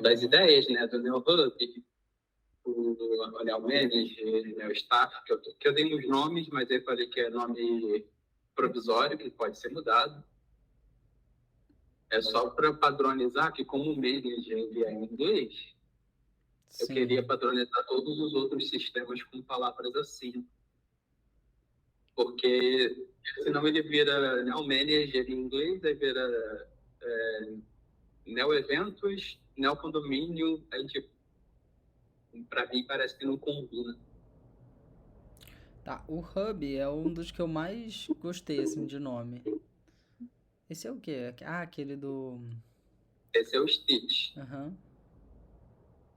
das ideias, né, do NeoHub, o Neo Manager, Neo Staff, que eu dei uns nomes, mas eu falei que é nome provisório, que pode ser mudado. É só para padronizar que, como o Manager ele é em inglês, eu Sim. queria padronizar todos os outros sistemas com palavras assim. Porque senão ele vira Neo Manager em inglês, aí vira Neo Eventos, Neo Condomínio, aí tipo, para mim parece que não combina. Tá, o Hub é um dos que eu mais gostei, assim, de nome. Esse é o quê? Ah, aquele do... Esse é o Stitch. Aham.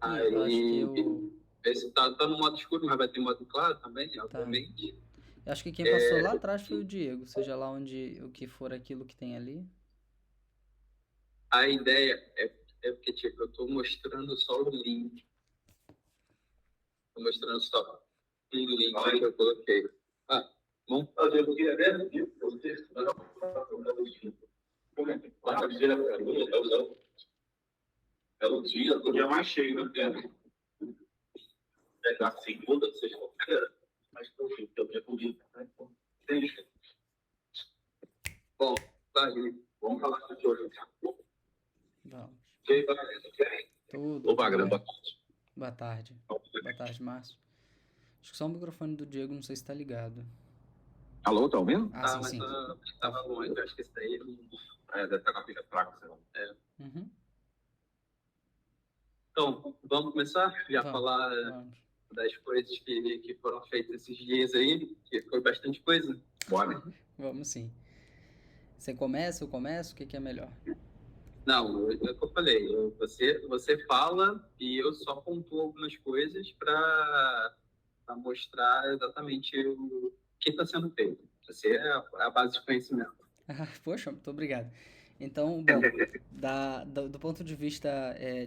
E eu acho que Aí, eu... esse tá no modo escuro, mas vai ter modo claro também, Tá. obviamente. Eu acho que quem passou lá atrás foi o Diego, seja lá onde o que for aquilo que tem ali. A ideia é porque, tipo, eu tô mostrando só o link. Tô mostrando só um link que eu coloquei. Ah, bom. É o dia mais cheio, né? É da segunda, sexta-feira, mas eu já podia. Bom, vamos falar de hoje. Vamos. Quem vai fazer? Tudo. Ô, Wagner, Bem. Boa tarde. Boa tarde, Márcio. Acho que só o microfone do Diego, não sei se tá ligado. Alô, tá ouvindo? Ah, sim, mas sim. tava longe, eu acho que esse daí Deve estar com a pilha fraca, sei lá. Uhum. Então, vamos começar? Já Vamos. falar das coisas que foram feitas esses dias aí, que foi bastante coisa. Bora. Vamos sim. Você começa, eu começo? O que é melhor? Não, é o que eu falei. Você fala e eu só pontuo algumas coisas para mostrar exatamente o que está sendo feito. Você é a base de conhecimento. Poxa, muito obrigado. Então, bom, do ponto de vista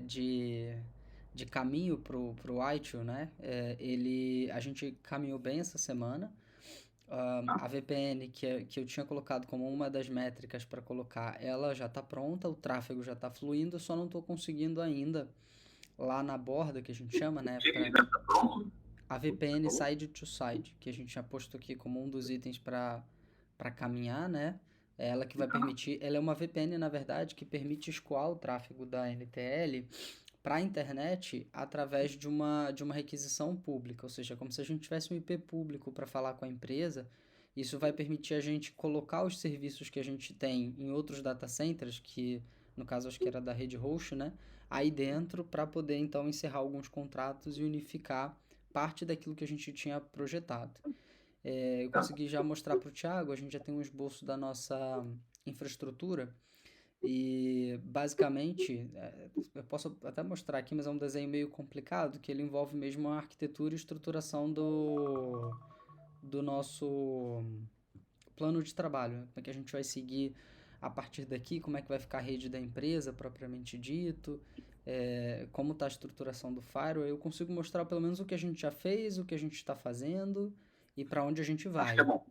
de caminho pro ITIL, né? A gente caminhou bem essa semana. A VPN que eu tinha colocado como uma das métricas para colocar, ela já está pronta, o tráfego já está fluindo, eu só não estou conseguindo ainda lá na borda, que a gente chama, né? A VPN Side to Side, que a gente já posto aqui como um dos itens para caminhar, né? É ela que vai permitir, ela é uma VPN, na verdade, que permite escoar o tráfego da NTL para a internet através de uma requisição pública, ou seja, como se a gente tivesse um IP público para falar com a empresa. Isso vai permitir a gente colocar os serviços que a gente tem em outros data centers, que no caso acho que era da rede host, né? Aí dentro, para poder então encerrar alguns contratos e unificar parte daquilo que a gente tinha projetado. Eu consegui já mostrar para o Thiago, a gente já tem um esboço da nossa infraestrutura. E basicamente, eu posso até mostrar aqui, mas é um desenho meio complicado, que ele envolve mesmo a arquitetura e estruturação do nosso plano de trabalho. Como é que a gente vai seguir a partir daqui, como é que vai ficar a rede da empresa propriamente dito, como está a estruturação do firewall. Eu consigo mostrar pelo menos o que a gente já fez, o que a gente está fazendo e para onde a gente vai. Acho que é bom.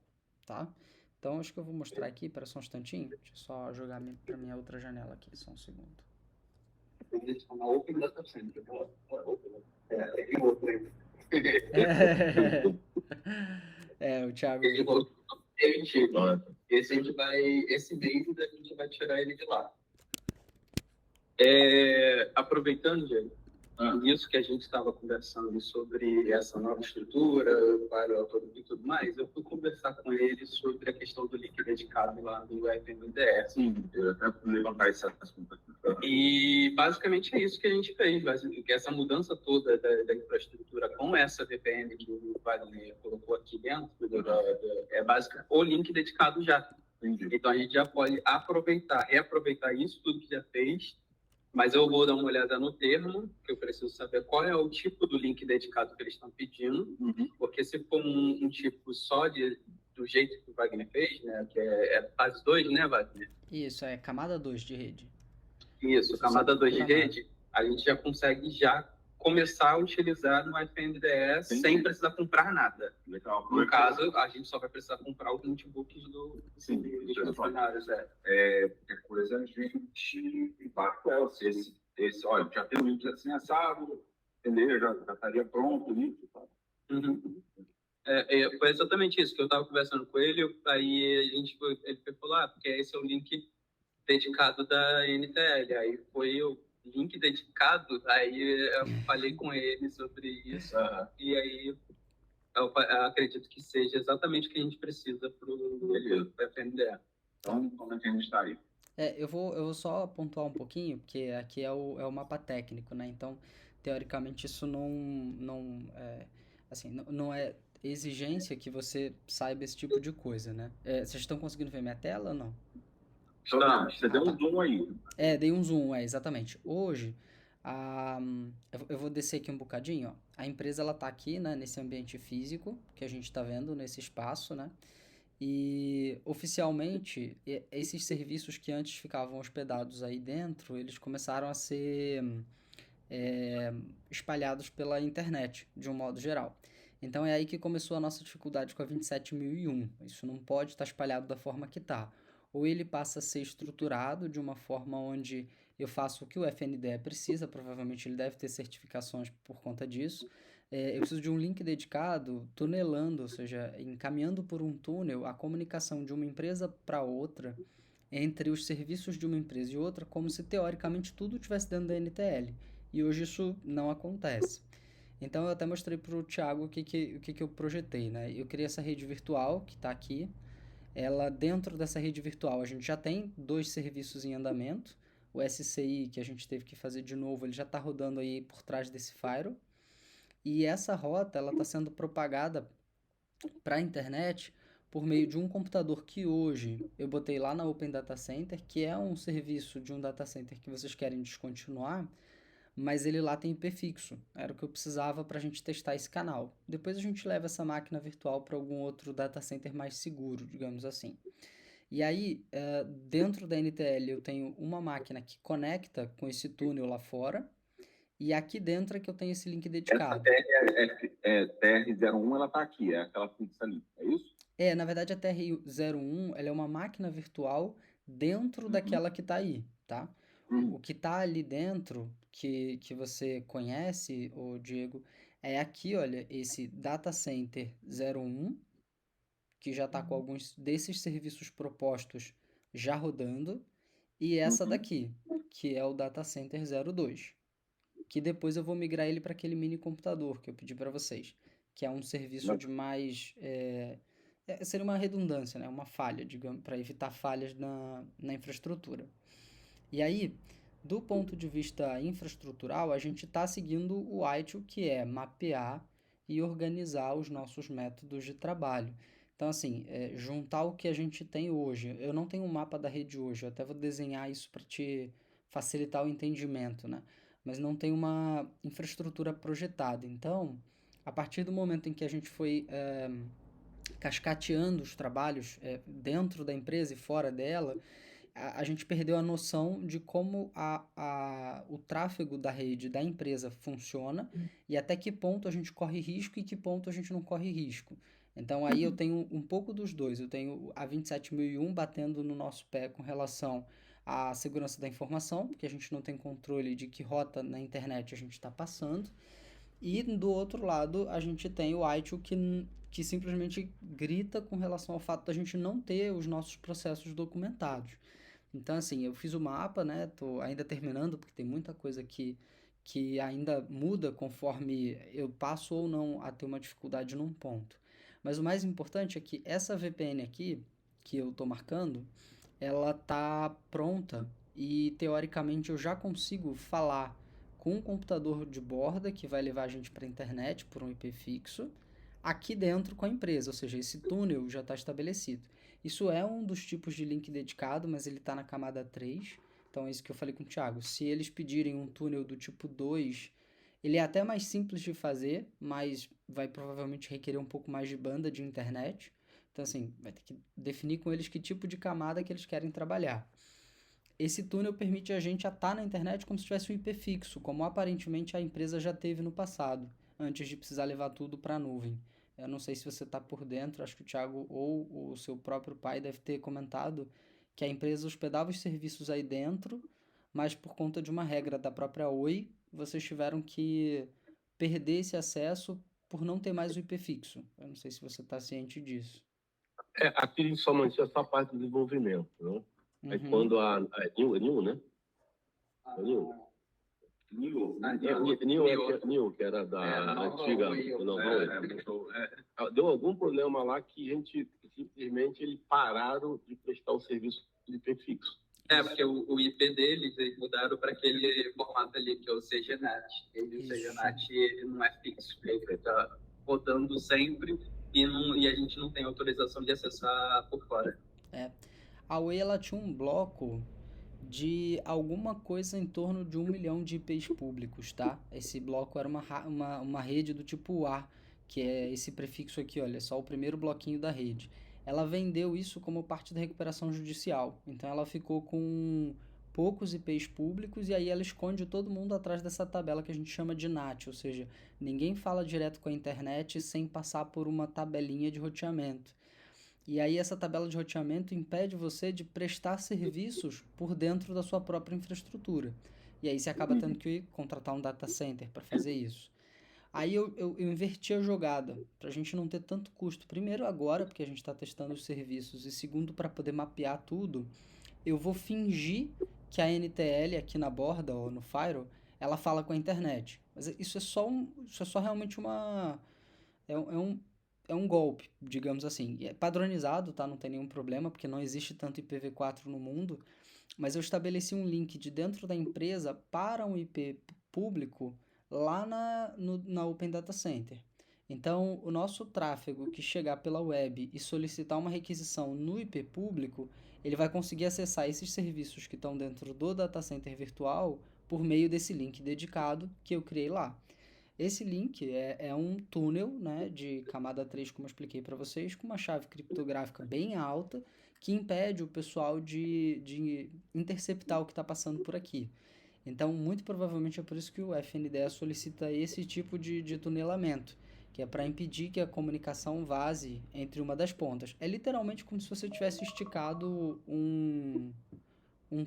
Tá? Então, acho que eu vou mostrar aqui, espera só um instantinho. Deixa eu só jogar para minha outra janela aqui, só um segundo. O Thiago... Esse mês a gente vai tirar ele de lá. Aproveitando, Diego, isso que a gente estava conversando sobre essa nova estrutura, para e tudo mais, eu fui conversar com ele sobre a questão do link dedicado lá do FMDS. Sim, eu até vou levantar esse assunto aqui. E basicamente é isso que a gente fez, que essa mudança toda da infraestrutura com essa VPN que o Wagner colocou aqui dentro, é basicamente o link dedicado já. Entendi. Então a gente já pode reaproveitar isso tudo que já fez. Mas eu vou dar uma olhada no termo, que eu preciso saber qual é o tipo do link dedicado que eles estão pedindo, porque se for um tipo só do jeito que o Wagner fez, né, que é fase 2, né, Wagner? Isso, é camada 2 de rede. Isso, camada 2 de rede, a gente já consegue começar a utilizar no FNDS sem precisar comprar nada. Legal. No caso, a gente só vai precisar comprar os notebooks dos funcionários. Qualquer coisa a gente bate com ela. Se olha, já tem um link assim assado, entendeu? Já estaria pronto o link. Tá? Uhum. Foi exatamente isso que eu estava conversando com ele, aí ele falou, porque esse é o link dedicado da NTL, aí foi o link dedicado, aí eu falei com ele sobre isso, e aí eu acredito que seja exatamente o que a gente precisa para o FNDE. Então, como é que a gente está aí? Eu vou só pontuar um pouquinho, porque aqui é o mapa técnico, né? Então, teoricamente, isso assim, não é exigência que você saiba esse tipo de coisa, né? Vocês estão conseguindo ver minha tela ou não? Estamos. Você deu um zoom aí. Dei um zoom, exatamente. Hoje, eu vou descer aqui um bocadinho, ó. A empresa, ela tá aqui, né, nesse ambiente físico, que a gente tá vendo nesse espaço, né? E oficialmente, esses serviços que antes ficavam hospedados aí dentro, eles começaram a ser é, espalhados pela internet, de um modo geral. Então é aí que começou a nossa dificuldade com a 27001. Isso não pode estar espalhado da forma que está. Ou ele passa a ser estruturado de uma forma onde eu faço o que o FNDE precisa, provavelmente ele deve ter certificações por conta disso. Eu preciso de um link dedicado, tunelando, ou seja, encaminhando por um túnel a comunicação de uma empresa para outra, entre os serviços de uma empresa e outra, como se teoricamente tudo estivesse dentro da NTL. E hoje isso não acontece. Então eu até mostrei para o Thiago o que eu projetei, né? Eu criei essa rede virtual que está aqui. Ela, dentro dessa rede virtual, a gente já tem 2 serviços em andamento. O SCI, que a gente teve que fazer de novo, ele já está rodando aí por trás desse Firewall. E essa rota, ela está sendo propagada para a internet por meio de um computador que hoje eu botei lá na Open Data Center, que é um serviço de um data center que vocês querem descontinuar, mas ele lá tem IP fixo. Era o que eu precisava para a gente testar esse canal. Depois a gente leva essa máquina virtual para algum outro data center mais seguro, digamos assim. E aí, dentro da NTL, eu tenho uma máquina que conecta com esse túnel lá fora, e aqui dentro é que eu tenho esse link dedicado. Essa TR01, ela está aqui, é aquela fixa ali, é isso? Na verdade, a TR01 ela é uma máquina virtual dentro daquela que está aí, tá? O que está ali dentro, que você conhece, o Diego, é aqui, olha, esse Data Center 01, que já está com alguns desses serviços propostos já rodando, e essa daqui, que é o Data Center 02, que depois eu vou migrar ele para aquele mini computador que eu pedi para vocês, que é um serviço de mais... seria uma redundância, né? Uma falha, digamos, para evitar falhas na infraestrutura. E aí, do ponto de vista infraestrutural, a gente está seguindo o ITIL, que é mapear e organizar os nossos métodos de trabalho. Então, assim, juntar o que a gente tem hoje. Eu não tenho um mapa da rede hoje, eu até vou desenhar isso para te facilitar o entendimento, né? Mas não tem uma infraestrutura projetada. Então, a partir do momento em que a gente foi cascateando os trabalhos dentro da empresa e fora dela, a gente perdeu a noção de como o tráfego da rede da empresa funciona e até que ponto a gente corre risco e que ponto a gente não corre risco. Então aí eu tenho um pouco dos dois. Eu tenho a 27001 batendo no nosso pé com relação à segurança da informação, porque a gente não tem controle de que rota na internet a gente está passando. E do outro lado, a gente tem o ITIL que simplesmente grita com relação ao fato da gente não ter os nossos processos documentados. Então, assim, eu fiz o mapa, né? Tô ainda terminando, porque tem muita coisa que ainda muda conforme eu passo ou não a ter uma dificuldade num ponto. Mas o mais importante é que essa VPN aqui, que eu tô marcando, ela tá pronta e teoricamente eu já consigo falar com um computador de borda que vai levar a gente para a internet por um IP fixo, aqui dentro com a empresa, ou seja, esse túnel já está estabelecido. Isso é um dos tipos de link dedicado, mas ele está na camada 3, então é isso que eu falei com o Thiago. Se eles pedirem um túnel do tipo 2, ele é até mais simples de fazer, mas vai provavelmente requerer um pouco mais de banda de internet. Então, assim, vai ter que definir com eles que tipo de camada que eles querem trabalhar. Esse túnel permite a gente estar na internet como se tivesse um IP fixo, como aparentemente a empresa já teve no passado, antes de precisar levar tudo para a nuvem. Eu não sei se você está por dentro, acho que o Thiago ou o seu próprio pai deve ter comentado que a empresa hospedava os serviços aí dentro, mas por conta de uma regra da própria Oi, vocês tiveram que perder esse acesso por não ter mais o IP fixo. Eu não sei se você está ciente disso. Aqui a gente só mantinha essa parte do desenvolvimento, né? Aí Uhum. quando a New, né? New, que era da antiga, deu algum problema lá que a gente simplesmente eles pararam de prestar o serviço de IP fixo. Porque o IP deles, eles mudaram para aquele formato ali, que é o CGNAT. O CGNAT, ele não é fixo, ele está rodando sempre e a gente não tem autorização de acessar por fora. A Oi, ela tinha um bloco de alguma coisa em torno de 1 milhão de IPs públicos, tá? Esse bloco era uma rede do tipo A, que é esse prefixo aqui, olha, só o primeiro bloquinho da rede. Ela vendeu isso como parte da recuperação judicial, então ela ficou com poucos IPs públicos e aí ela esconde todo mundo atrás dessa tabela que a gente chama de NAT, ou seja, ninguém fala direto com a internet sem passar por uma tabelinha de roteamento. E aí essa tabela de roteamento impede você de prestar serviços por dentro da sua própria infraestrutura. E aí você acaba tendo que contratar um data center para fazer isso. Aí eu inverti a jogada, para a gente não ter tanto custo. Primeiro agora, porque a gente está testando os serviços, e segundo, para poder mapear tudo, eu vou fingir que a NTL aqui na borda, ou no Firewall, ela fala com a internet. Mas isso é só realmente uma... É um golpe, digamos assim. E é padronizado, tá? Não tem nenhum problema, porque não existe tanto IPv4 no mundo. Mas eu estabeleci um link de dentro da empresa para um IP público lá na Open Data Center. Então, o nosso tráfego que chegar pela web e solicitar uma requisição no IP público, ele vai conseguir acessar esses serviços que estão dentro do data center virtual por meio desse link dedicado que eu criei lá. Esse link é um túnel, né, de camada 3, como eu expliquei para vocês, com uma chave criptográfica bem alta, que impede o pessoal de interceptar o que está passando por aqui. Então, muito provavelmente é por isso que o FNDE solicita esse tipo de tunelamento, que é para impedir que a comunicação vaze entre uma das pontas. É literalmente como se você tivesse esticado um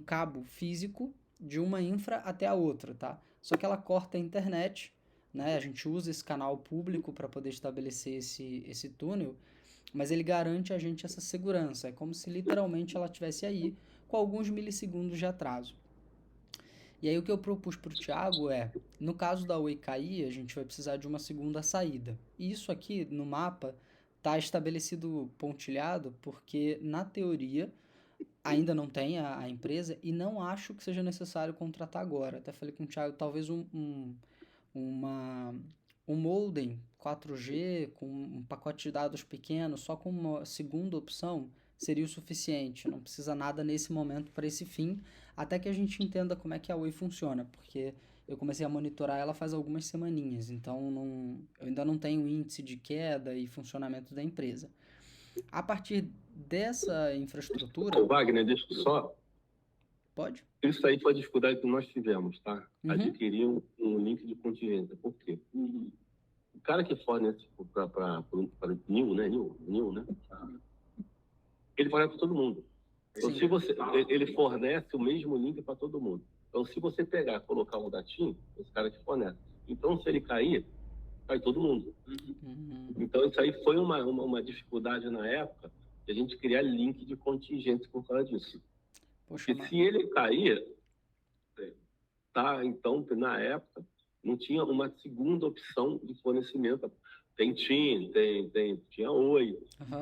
cabo físico de uma infra até a outra, tá? Só que ela corta a internet, né? A gente usa esse canal público para poder estabelecer esse túnel, mas ele garante a gente essa segurança. É como se literalmente ela estivesse aí com alguns milissegundos de atraso. E aí o que eu propus para o Thiago é, no caso da Oi cair, a gente vai precisar de uma segunda saída. E isso aqui no mapa está estabelecido pontilhado porque, na teoria, ainda não tem a empresa e não acho que seja necessário contratar agora. Até falei com o Thiago, talvez um modem 4G com um pacote de dados pequeno, só com uma segunda opção, seria o suficiente. Não precisa nada nesse momento para esse fim, até que a gente entenda como é que a Oi funciona, porque eu comecei a monitorar ela faz algumas semaninhas, então eu ainda não tenho índice de queda e funcionamento da empresa. A partir dessa infraestrutura... Ô, Wagner, deixa eu só... Pode? Isso aí foi a dificuldade que nós tivemos, tá? Adquirir um link de contingência. Por quê? O cara que fornece para New, né? Ele fornece para todo mundo. Então, se você, ele fornece o mesmo link para todo mundo. Então, se você pegar e colocar um datinho, esse cara que fornece. Então, se ele cair, cai todo mundo. Então, isso aí foi uma dificuldade na época de a gente criar link de contingência por causa disso. Poxa, e se ele cair, tá? Então, na época, não tinha uma segunda opção de fornecimento. Tem TIM, tinha Oi,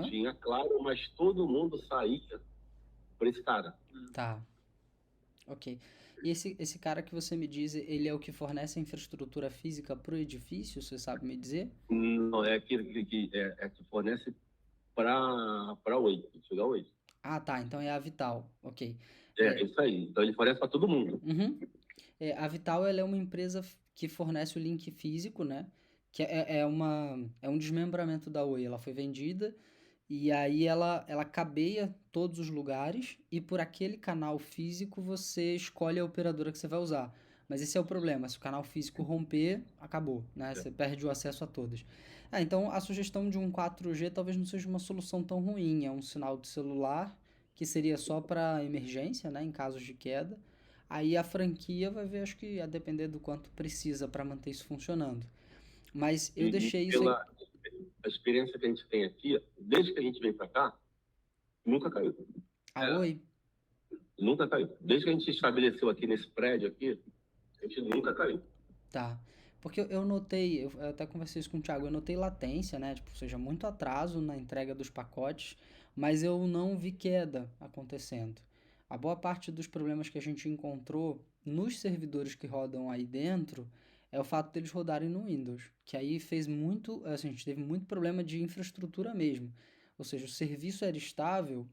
tinha Claro, mas todo mundo saía por esse cara. Tá. Ok. E esse cara que você me diz, ele é o que fornece a infraestrutura física para o edifício, você sabe me dizer? Não, é aquele que fornece para Oi, chega a Oi. Ah, tá. Então é a Vital. Ok. Isso aí. Então ele fornece para todo mundo. A Vital, ela é uma empresa que fornece o link físico, né? Que é um desmembramento da Oi. Ela foi vendida e aí ela cabeia todos os lugares e por aquele canal físico você escolhe a operadora que você vai usar. Mas esse é o problema. Se o canal físico romper, acabou, né? Você perde o acesso a todas. Então a sugestão de um 4G talvez não seja uma solução tão ruim. É um sinal de celular que seria só para emergência, né? Em casos de queda. Aí a franquia vai ver, acho que a depender do quanto precisa para manter isso funcionando. Mas eu E deixei isso pela a experiência que a gente tem aqui, desde que a gente veio para cá, nunca caiu. a Oi. Nunca caiu. Desde que a gente se estabeleceu aqui nesse prédio aqui, a gente nunca caiu. Tá. Porque eu notei, eu até conversei isso com o Thiago, eu notei latência, né? Tipo, ou seja, muito atraso na entrega dos pacotes, mas eu não vi queda acontecendo. A boa parte dos problemas que a gente encontrou nos servidores que rodam aí dentro é o fato deles rodarem no Windows, que aí fez muito, assim, a gente teve muito problema de infraestrutura mesmo. Ou seja, o serviço era estável,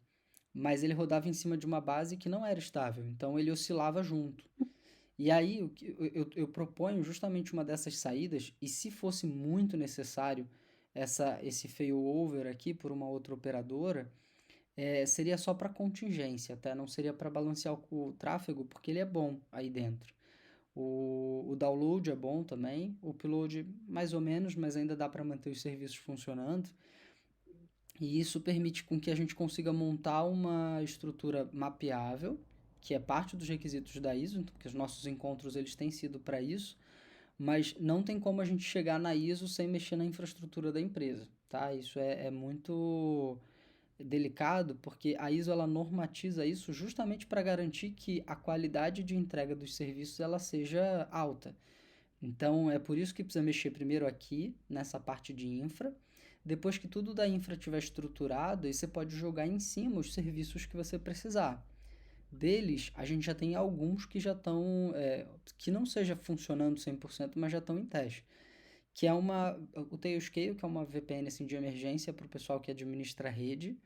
mas ele rodava em cima de uma base que não era estável, então ele oscilava junto. E aí eu proponho justamente uma dessas saídas, e se fosse muito necessário esse failover aqui por uma outra operadora, seria só para contingência, tá? Não seria para balancear o tráfego, porque ele é bom aí dentro. O download é bom também, o upload mais ou menos, mas ainda dá para manter os serviços funcionando. E isso permite com que a gente consiga montar uma estrutura mapeável, que é parte dos requisitos da ISO, porque os nossos encontros eles têm sido para isso, mas não tem como a gente chegar na ISO sem mexer na infraestrutura da empresa, tá? Isso é muito delicado, porque a ISO ela normatiza isso justamente para garantir que a qualidade de entrega dos serviços ela seja alta. Então é por isso que precisa mexer primeiro aqui, nessa parte de infra. Depois que tudo da infra estiver estruturado, aí você pode jogar em cima os serviços que você precisar. Deles, a gente já tem alguns que já estão, que não seja funcionando 100%, mas já estão em teste. Que é o Tailscale, que é uma VPN assim, de emergência para o pessoal que administra a rede.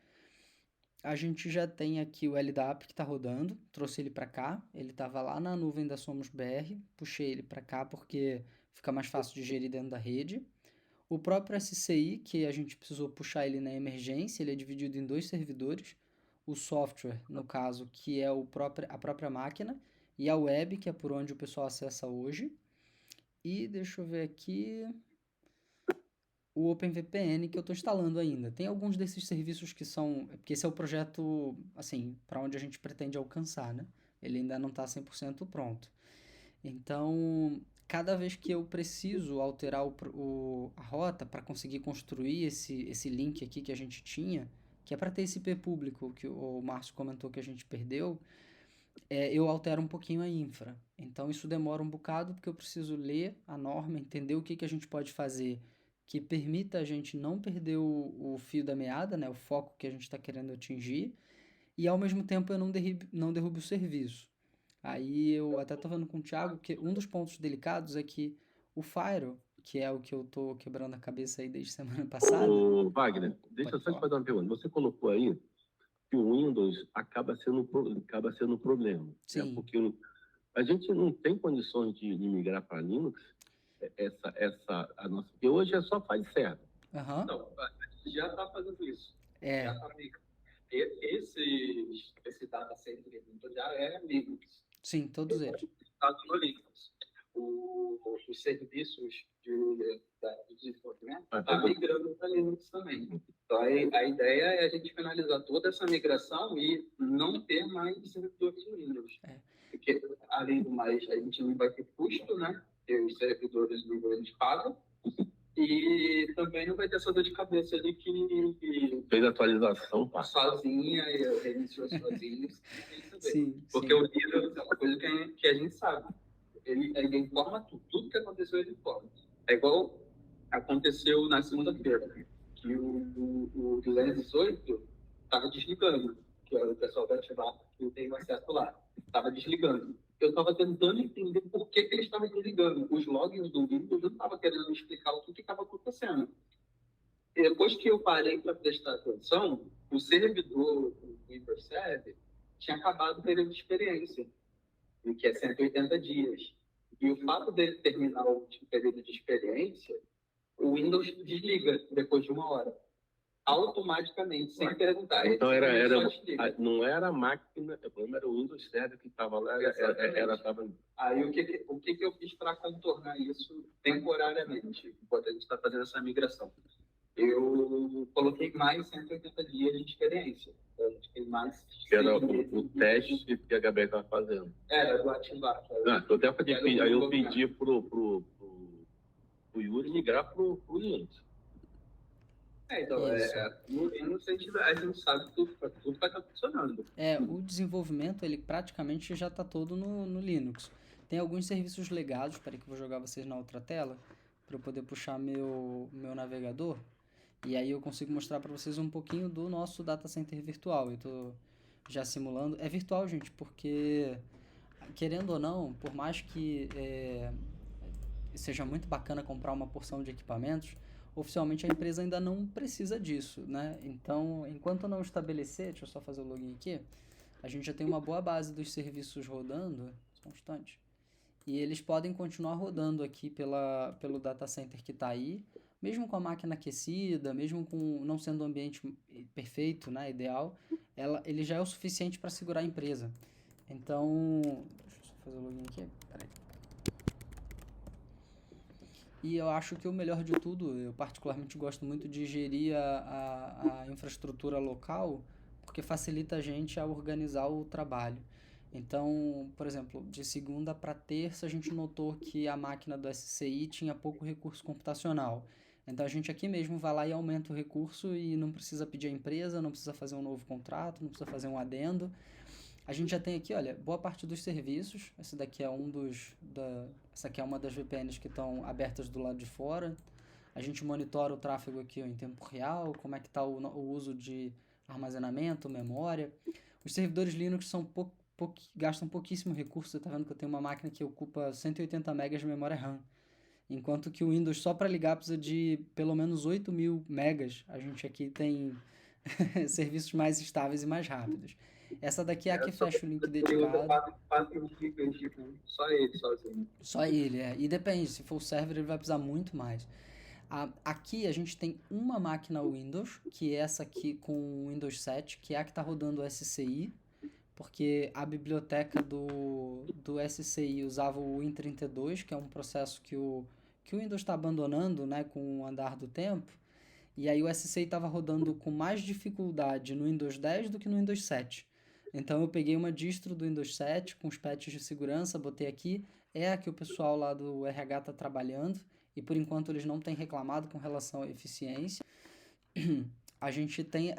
A gente já tem aqui o LDAP que está rodando, trouxe ele para cá, ele estava lá na nuvem da Somos BR, puxei ele para cá porque fica mais fácil de gerir dentro da rede. O próprio SCI, que a gente precisou puxar ele na emergência, ele é dividido em dois servidores, o software, no caso, que é a própria máquina, e a web, que é por onde o pessoal acessa hoje. E deixa eu ver aqui, o OpenVPN que eu estou instalando ainda. Tem alguns desses serviços que são, porque esse é o projeto, assim, para onde a gente pretende alcançar, né? Ele ainda não está 100% pronto. Então, cada vez que eu preciso alterar a rota para conseguir construir esse link aqui que a gente tinha, que é para ter esse IP público que o Márcio comentou que a gente perdeu, eu altero um pouquinho a infra. Então, isso demora um bocado porque eu preciso ler a norma, entender o que a gente pode fazer que permita a gente não perder o fio da meada, né, o foco que a gente está querendo atingir, e ao mesmo tempo eu não derrube o serviço. Aí eu até tô falando com o Thiago que um dos pontos delicados é que o Firewall, que é o que eu tô quebrando a cabeça aí desde semana passada. Ô, Wagner, deixa eu Pode só te falar. fazer uma pergunta. Você colocou aí que o Windows acaba sendo um problema, né? Sim. Porque a gente não tem condições de migrar para Linux, a nossa, porque hoje é só faz certo. Aham. Então, a gente já está fazendo isso. É. Já tá migrando. Esse data center já é Linux. Sim, todos eles. Está no Linux. Os serviços de desenvolvimento está migrando para Linux também. Então, a ideia é a gente finalizar toda essa migração e não ter mais servidores Windows. Porque, além do mais, a gente não vai ter custo, né? Porque os servidores Windows pagam. E também não vai ter essa dor de cabeça ali que fez a atualização sozinha e reiniciou sozinho. Sim, porque sim. o Linux é uma coisa que a gente sabe. Ele informa tudo que aconteceu, ele informa. É igual aconteceu na segunda-feira, que o 218 estava desligando, que era o pessoal da ativar, que tem acesso lá, estava desligando. Eu estava tentando entender por que ele estava desligando. Os logs do Windows não estavam querendo me explicar o que estava acontecendo. E depois que eu parei para prestar atenção, o servidor do Windows Server tinha acabado o período de experiência, que é 180 dias. E o fato dele terminar o período de experiência, o Windows desliga depois de 1 hora. Automaticamente, sem perguntar. Então não era a máquina, o problema era o Windows Server que estava lá. Aí o que eu fiz para contornar isso temporariamente, enquanto a gente está fazendo essa migração? Eu coloquei mais 180 dias de experiência. Mas, Que era o teste que a Gabriela estava fazendo. Era do Atimbá. Eu até pedi, aí eu pedi pro Yuri migrar pro Linux. Então, no sentido, a gente sabe que tudo vai estar funcionando. O desenvolvimento, ele praticamente já está todo no Linux. Tem alguns serviços legados, espera que eu vou jogar vocês na outra tela, para eu poder puxar meu navegador, e aí eu consigo mostrar para vocês um pouquinho do nosso data center virtual. Eu estou já simulando. É virtual, gente, porque, querendo ou não, por mais que seja muito bacana comprar uma porção de equipamentos, oficialmente a empresa ainda não precisa disso, né? Então, enquanto não estabelecer, deixa eu só fazer o login aqui, a gente já tem uma boa base dos serviços rodando, só um instante, e eles podem continuar rodando aqui pelo data center que está aí, mesmo com a máquina aquecida, mesmo com não sendo um ambiente perfeito, né, ideal, ele já é o suficiente para segurar a empresa. Então, deixa eu só fazer o login aqui, peraí. E eu acho que o melhor de tudo, eu particularmente gosto muito de gerir a infraestrutura local, porque facilita a gente a organizar o trabalho. Então, por exemplo, de segunda para terça a gente notou que a máquina do SCI tinha pouco recurso computacional. Então a gente aqui mesmo vai lá e aumenta o recurso e não precisa pedir a empresa, não precisa fazer um novo contrato, não precisa fazer um adendo. A gente já tem aqui, olha, boa parte dos serviços. Esse daqui é essa aqui é uma das VPNs que estão abertas do lado de fora. A gente monitora o tráfego aqui em tempo real, como é que está o uso de armazenamento, memória. Os servidores Linux gastam pouquíssimo recurso. Você está vendo que eu tenho uma máquina que ocupa 180 MB de memória RAM. Enquanto que o Windows, só para ligar, precisa de pelo menos 8.000 megas. A gente aqui tem serviços mais estáveis e mais rápidos. Essa daqui é a que fecha o link dedicado. Só ele sozinho. Só ele, E depende, se for o server ele vai precisar muito mais. Aqui a gente tem uma máquina Windows, que é essa aqui com Windows 7, que é a que está rodando o SCI, porque a biblioteca do SCI usava o Win32, que é um processo que o Windows está abandonando, né, com o andar do tempo, e aí o SCI estava rodando com mais dificuldade no Windows 10 do que no Windows 7. Então eu peguei uma distro do Windows 7 com os patches de segurança, botei aqui, é a que o pessoal lá do RH está trabalhando, e por enquanto eles não têm reclamado com relação à eficiência. A gente tem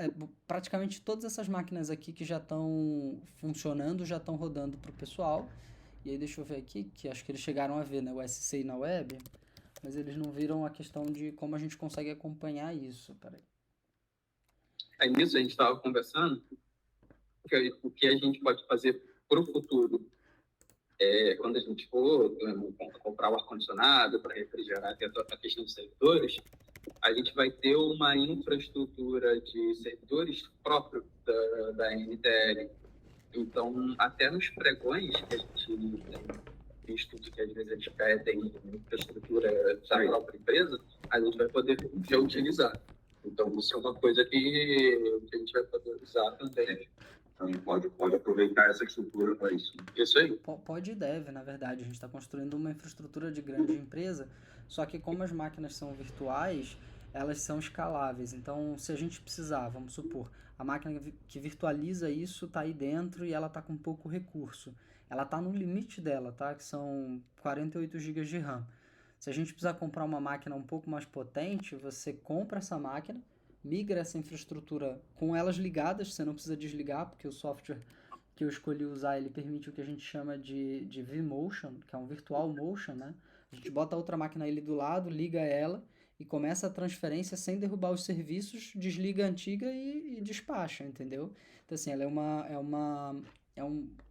praticamente todas essas máquinas aqui que já estão funcionando, já estão rodando para o pessoal. E aí deixa eu ver aqui, que acho que eles chegaram a ver, né, o SCI na web, mas eles não viram a questão de como a gente consegue acompanhar isso. Peraí. Aí nisso a gente estava conversando o que a gente pode fazer para o futuro. Quando a gente for comprar o ar-condicionado para refrigerar a questão dos servidores, a gente vai ter uma infraestrutura de servidores próprio da NTL. Então, até nos pregões que a gente tem visto que às vezes eles pedem infraestrutura da própria empresa, a gente vai poder reutilizar. Então, isso é uma coisa que a gente vai poder usar também. Então, pode aproveitar essa estrutura para isso. Isso aí. Pode e deve, na verdade. A gente está construindo uma infraestrutura de grande empresa, só que como as máquinas são virtuais, elas são escaláveis. Então, se a gente precisar, vamos supor, a máquina que virtualiza isso está aí dentro e ela está com pouco recurso. Ela está no limite dela, tá? Que são 48 GB de RAM. Se a gente precisar comprar uma máquina um pouco mais potente, você compra essa máquina, migra essa infraestrutura com elas ligadas, você não precisa desligar, porque o software que eu escolhi usar, ele permite o que a gente chama de vMotion, que é um virtual motion, né? A gente bota a outra máquina ali do lado, liga ela e começa a transferência sem derrubar os serviços, desliga a antiga e despacha, entendeu? Então, assim, ela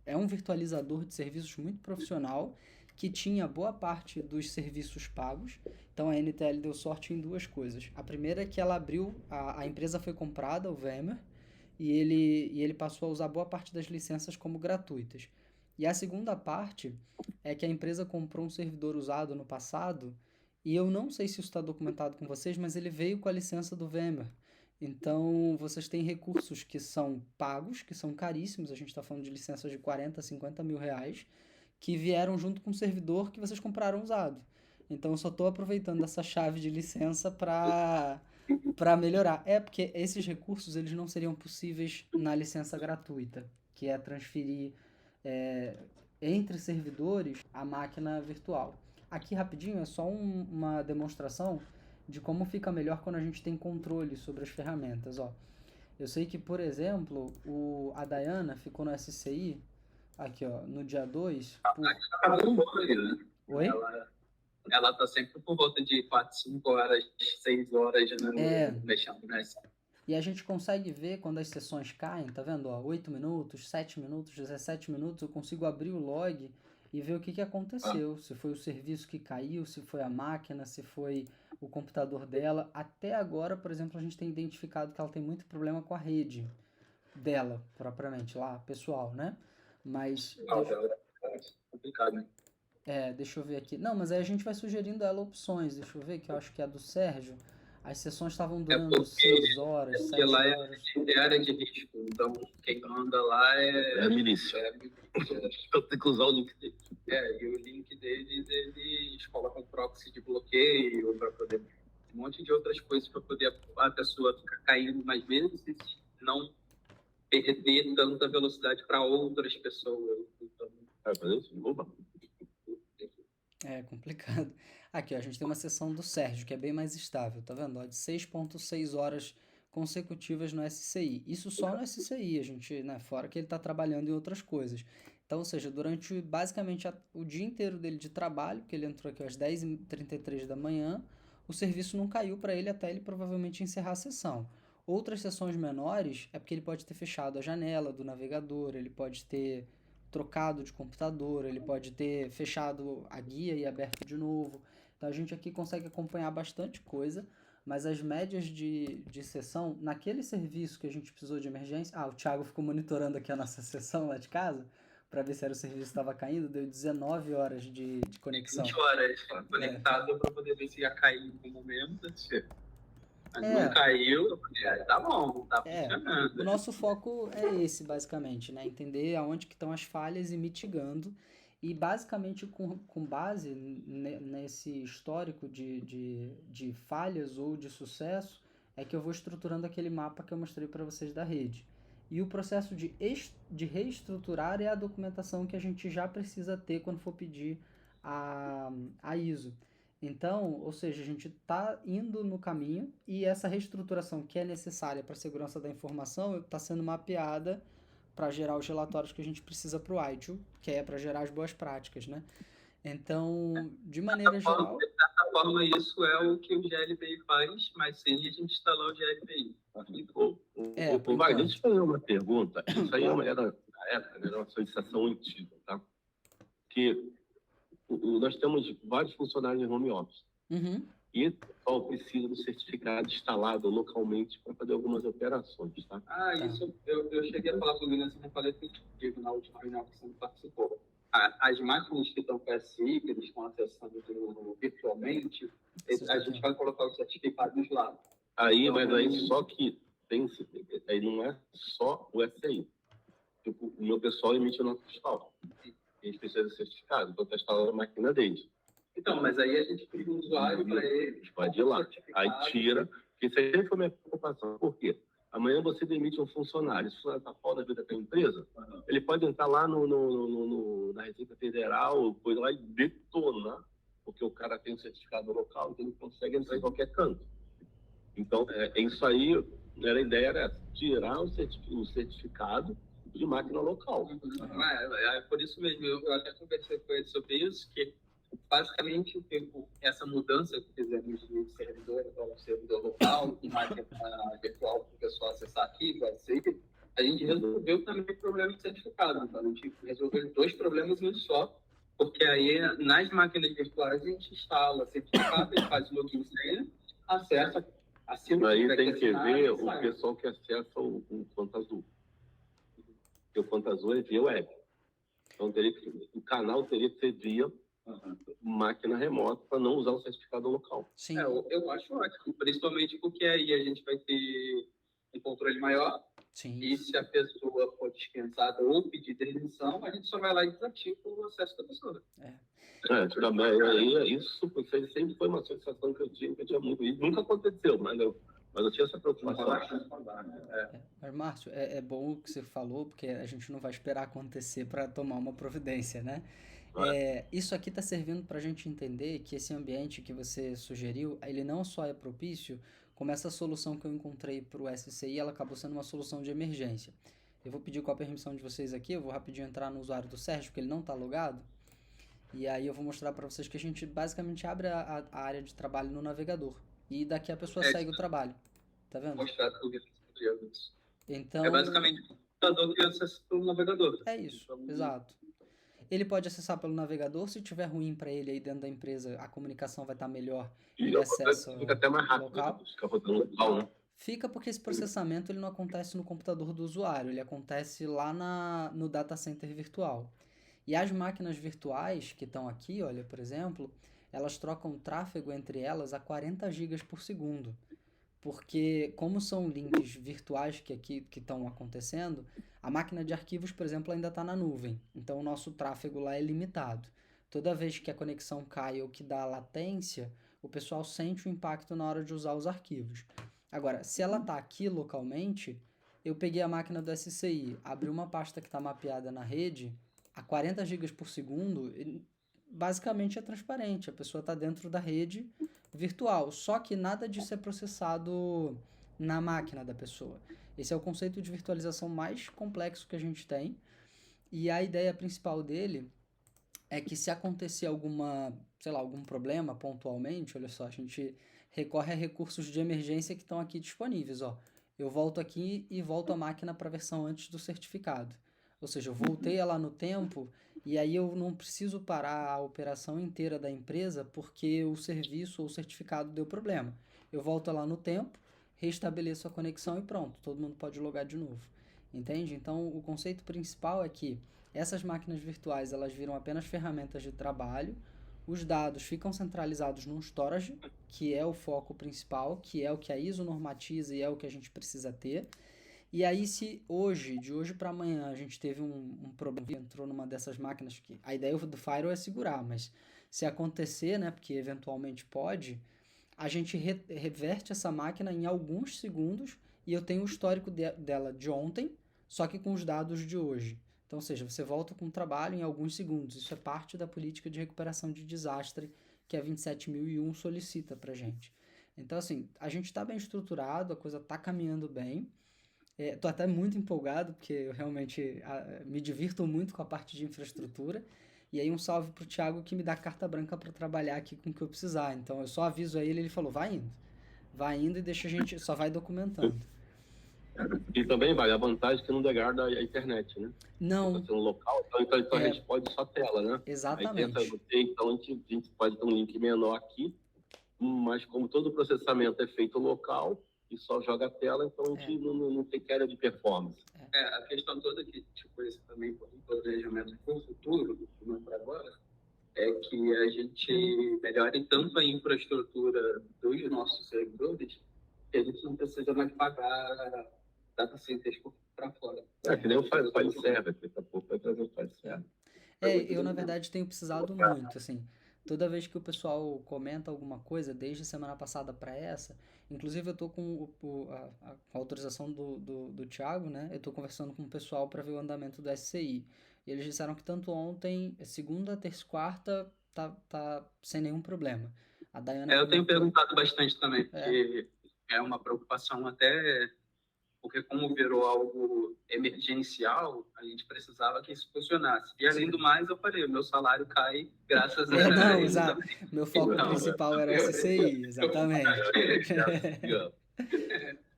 é um virtualizador de serviços muito profissional, que tinha boa parte dos serviços pagos. Então a NTL deu sorte em duas coisas. A primeira é que ela abriu, a empresa foi comprada, o VMware, e ele passou a usar boa parte das licenças como gratuitas. E a segunda parte é que a empresa comprou um servidor usado no passado, e eu não sei se isso está documentado com vocês, mas ele veio com a licença do VMware. Então, vocês têm recursos que são pagos, que são caríssimos, a gente está falando de licenças de 40, 50 mil reais, que vieram junto com o servidor que vocês compraram usado. Então, eu só estou aproveitando essa chave de licença para para melhorar. Porque esses recursos eles não seriam possíveis na licença gratuita, que é transferir entre servidores a máquina virtual. Aqui rapidinho é só uma demonstração de como fica melhor quando a gente tem controle sobre as ferramentas. Ó. Eu sei que, por exemplo, a Dayana ficou no SCI, aqui ó, no dia 2. Né? Oi? Ela tá sempre por volta de 4, 5 horas, 6 horas, né, mexendo nessa. E a gente consegue ver quando as sessões caem, tá vendo? Ó, 8 minutos, 7 minutos, 17 minutos, eu consigo abrir o log e ver o que aconteceu. Se foi o serviço que caiu, se foi a máquina, se foi o computador dela. Até agora, por exemplo, a gente tem identificado que ela tem muito problema com a rede dela, propriamente, lá, pessoal, né? Mas... É complicado, né? Deixa eu ver aqui. Não, mas aí a gente vai sugerindo ela opções. Deixa eu ver, que eu acho que é a do Sérgio. As sessões estavam durando 6 horas, 7 porque lá horas. É área de risco, então quem anda lá É a milícia. Eu tenho que usar o link dele. E o link deles, eles colocam proxy de bloqueio, para poder... um monte de outras coisas para poder a pessoa ficar caindo mais vezes e não perder tanta velocidade para outras pessoas. Então... fazer isso? Opa. É complicado. Aqui, ó, a gente tem uma sessão do Sérgio, que é bem mais estável, tá vendo? Ó, de 6,6 horas consecutivas no SCI. Isso só no SCI, a gente, né, fora que ele está trabalhando em outras coisas. Então, ou seja, durante basicamente o dia inteiro dele de trabalho, porque ele entrou aqui às 10h33 da manhã, o serviço não caiu para ele até ele provavelmente encerrar a sessão. Outras sessões menores é porque ele pode ter fechado a janela do navegador, ele pode ter trocado de computador, ele pode ter fechado a guia e aberto de novo. Então a gente aqui consegue acompanhar bastante coisa, mas as médias de sessão, naquele serviço que a gente precisou de emergência... o Thiago ficou monitorando aqui a nossa sessão lá de casa, para ver se era o serviço que estava caindo, deu 19 horas de conexão. 20 horas conectado para poder ver se ia cair em algum momento. Mas não caiu, tá bom, tá funcionando. O nosso foco é esse, basicamente, né? Entender aonde que estão as falhas e mitigando. E, basicamente, com base nesse histórico de falhas ou de sucesso, é que eu vou estruturando aquele mapa que eu mostrei para vocês da rede. E o processo de reestruturar é a documentação que a gente já precisa ter quando for pedir a ISO. Então, ou seja, a gente está indo no caminho e essa reestruturação que é necessária para a segurança da informação está sendo mapeada para gerar os relatórios que a gente precisa para o ITIL, que é para gerar as boas práticas, né? Então, de maneira geral... De certa forma, isso é o que o GLBI faz, mas sem a gente instalar o GLBI. Wagner, deixa eu fazer uma pergunta. Isso aí era uma solicitação antiga, tá? Que... nós temos vários funcionários em home office. Uhum. E esse pessoal precisa do certificado instalado localmente para fazer algumas operações, tá? Isso eu cheguei a falar com o Guilherme, não falei contigo na última reunião que você não participou. As máquinas que estão com SI, que eles estão acessando virtualmente, a gente vai colocar os certificados lá. Então, mas aí só que aí não é só o SI. Tipo, o meu pessoal emite nota fiscal. Eles precisam de certificado, então está instalando a máquina deles. Então, mas aí a gente cria um usuário para eles. Pode ir lá. Aí tira, porque isso aí foi minha preocupação. Por quê? Amanhã você demite um funcionário. Se o funcionário está fora da vida da empresa, ele pode entrar lá na Receita Federal, coisa lá e detonar, porque o cara tem um certificado local, então ele consegue entrar em qualquer canto. Então, isso aí, a ideia era tirar o certificado de máquina local. É por isso mesmo, eu até conversei com ele sobre isso, que basicamente essa mudança que fizemos de servidor para um servidor local, de máquina virtual para o pessoal acessar aqui, a gente resolveu também o problema de certificado. Então, a gente resolveu 2 problemas em um só, porque aí nas máquinas virtuais a gente instala certificado, a gente faz login e senha, acessa, assina. Aí tem que ver o pessoal que acessa o Conta Azul. Porque o Conta Azul é via web. Então, o canal teria que ser via máquina remota para não usar o certificado local. Sim. Eu acho ótimo, principalmente porque aí a gente vai ter um controle maior. Sim. E se a pessoa for dispensada ou pedir demissão, a gente só vai lá e desativa o acesso da pessoa. Isso sempre foi uma sensação que eu tinha muito. Isso nunca aconteceu, mas Mas eu tinha essa preocupação. Mas, Márcio, é bom o que você falou, porque a gente não vai esperar acontecer para tomar uma providência, né? Isso aqui está servindo para a gente entender que esse ambiente que você sugeriu, ele não só é propício, como essa solução que eu encontrei para o SCI, ela acabou sendo uma solução de emergência. Eu vou pedir com a permissão de vocês aqui, eu vou rapidinho entrar no usuário do Sérgio, porque ele não está logado, e aí eu vou mostrar para vocês que a gente basicamente abre a área de trabalho no navegador, e daqui a pessoa segue o trabalho. Tá vendo? Mostrar tudo isso. Então, É basicamente o computador que acessa pelo navegador. é isso, exato. Ele pode acessar pelo navegador, se tiver ruim para ele aí dentro da empresa, a comunicação vai estar melhor e ele acessa Fica até mais rápido, local. fica rodando local, né? Fica porque esse processamento ele não acontece no computador do usuário, ele acontece lá no data center virtual. E as máquinas virtuais que estão aqui, olha, por exemplo, elas trocam tráfego entre elas a 40 gigas por segundo. Porque como são links virtuais que estão acontecendo, a máquina de arquivos, por exemplo, ainda está na nuvem. Então o nosso tráfego lá é limitado. Toda vez que a conexão cai ou que dá latência, o pessoal sente o impacto na hora de usar os arquivos. Agora, se ela está aqui localmente, eu peguei a máquina do SCI, abri uma pasta que está mapeada na rede, a 40 gigas por segundo, basicamente é transparente. A pessoa está dentro da rede virtual, só que nada disso é processado na máquina da pessoa. Esse é o conceito de virtualização mais complexo que a gente tem, e a ideia principal dele é que se acontecer algum problema pontualmente, olha só, a gente recorre a recursos de emergência que estão aqui disponíveis, ó. Eu volto aqui e volto a máquina para a versão antes do certificado. Ou seja, eu voltei ela no tempo e aí eu não preciso parar a operação inteira da empresa porque o serviço ou o certificado deu problema. Eu volto lá no tempo, restabeleço a conexão e pronto, todo mundo pode logar de novo. Entende? Então, o conceito principal é que essas máquinas virtuais elas viram apenas ferramentas de trabalho, os dados ficam centralizados num storage, que é o foco principal, que é o que a ISO normatiza e é o que a gente precisa ter. E aí, se de hoje para amanhã, a gente teve um problema, entrou numa dessas máquinas, que a ideia do Firewall é segurar, mas se acontecer, né, porque eventualmente pode, a gente reverte essa máquina em alguns segundos e eu tenho o histórico dela de ontem, só que com os dados de hoje. Então, ou seja, você volta com o trabalho em alguns segundos. Isso é parte da política de recuperação de desastre que a 27001 solicita para a gente. Então, assim, a gente está bem estruturado, a coisa está caminhando bem. Tô até muito empolgado, porque eu realmente me divirto muito com a parte de infraestrutura. E aí um salve pro Thiago que me dá carta branca para trabalhar aqui com o que eu precisar. Então eu só aviso a ele falou, vai indo e deixa a gente, só vai documentando. E também vale a vantagem que não degrada a internet, né? Não. Você no local, então a gente pode só tela, né? Exatamente. Então a gente pode ter um link menor aqui, mas como todo o processamento é feito local, e só joga a tela, então a gente não tem queda de performance. A questão toda que, tipo, esse também por planejamento para o futuro, não para agora, é que a gente melhore tanto a infraestrutura dos nossos servidores que a gente não precisa mais pagar data centers para fora. Que nem o file server, daqui a pouco vai trazer o file server. Eu na verdade tenho precisado muito, assim. Toda vez que o pessoal comenta alguma coisa, desde semana passada para essa, inclusive eu tô com a autorização do Thiago, né? Eu tô conversando com o pessoal para ver o andamento do SCI. E eles disseram que tanto ontem, segunda, terça e quarta, tá sem nenhum problema. A Dayana eu tenho perguntado bastante também, porque é uma preocupação até... Porque como virou algo emergencial, a gente precisava que isso funcionasse. E além do mais, eu falei, o meu salário cai graças a... Não, exato. Meu foco principal era o SCI, exatamente.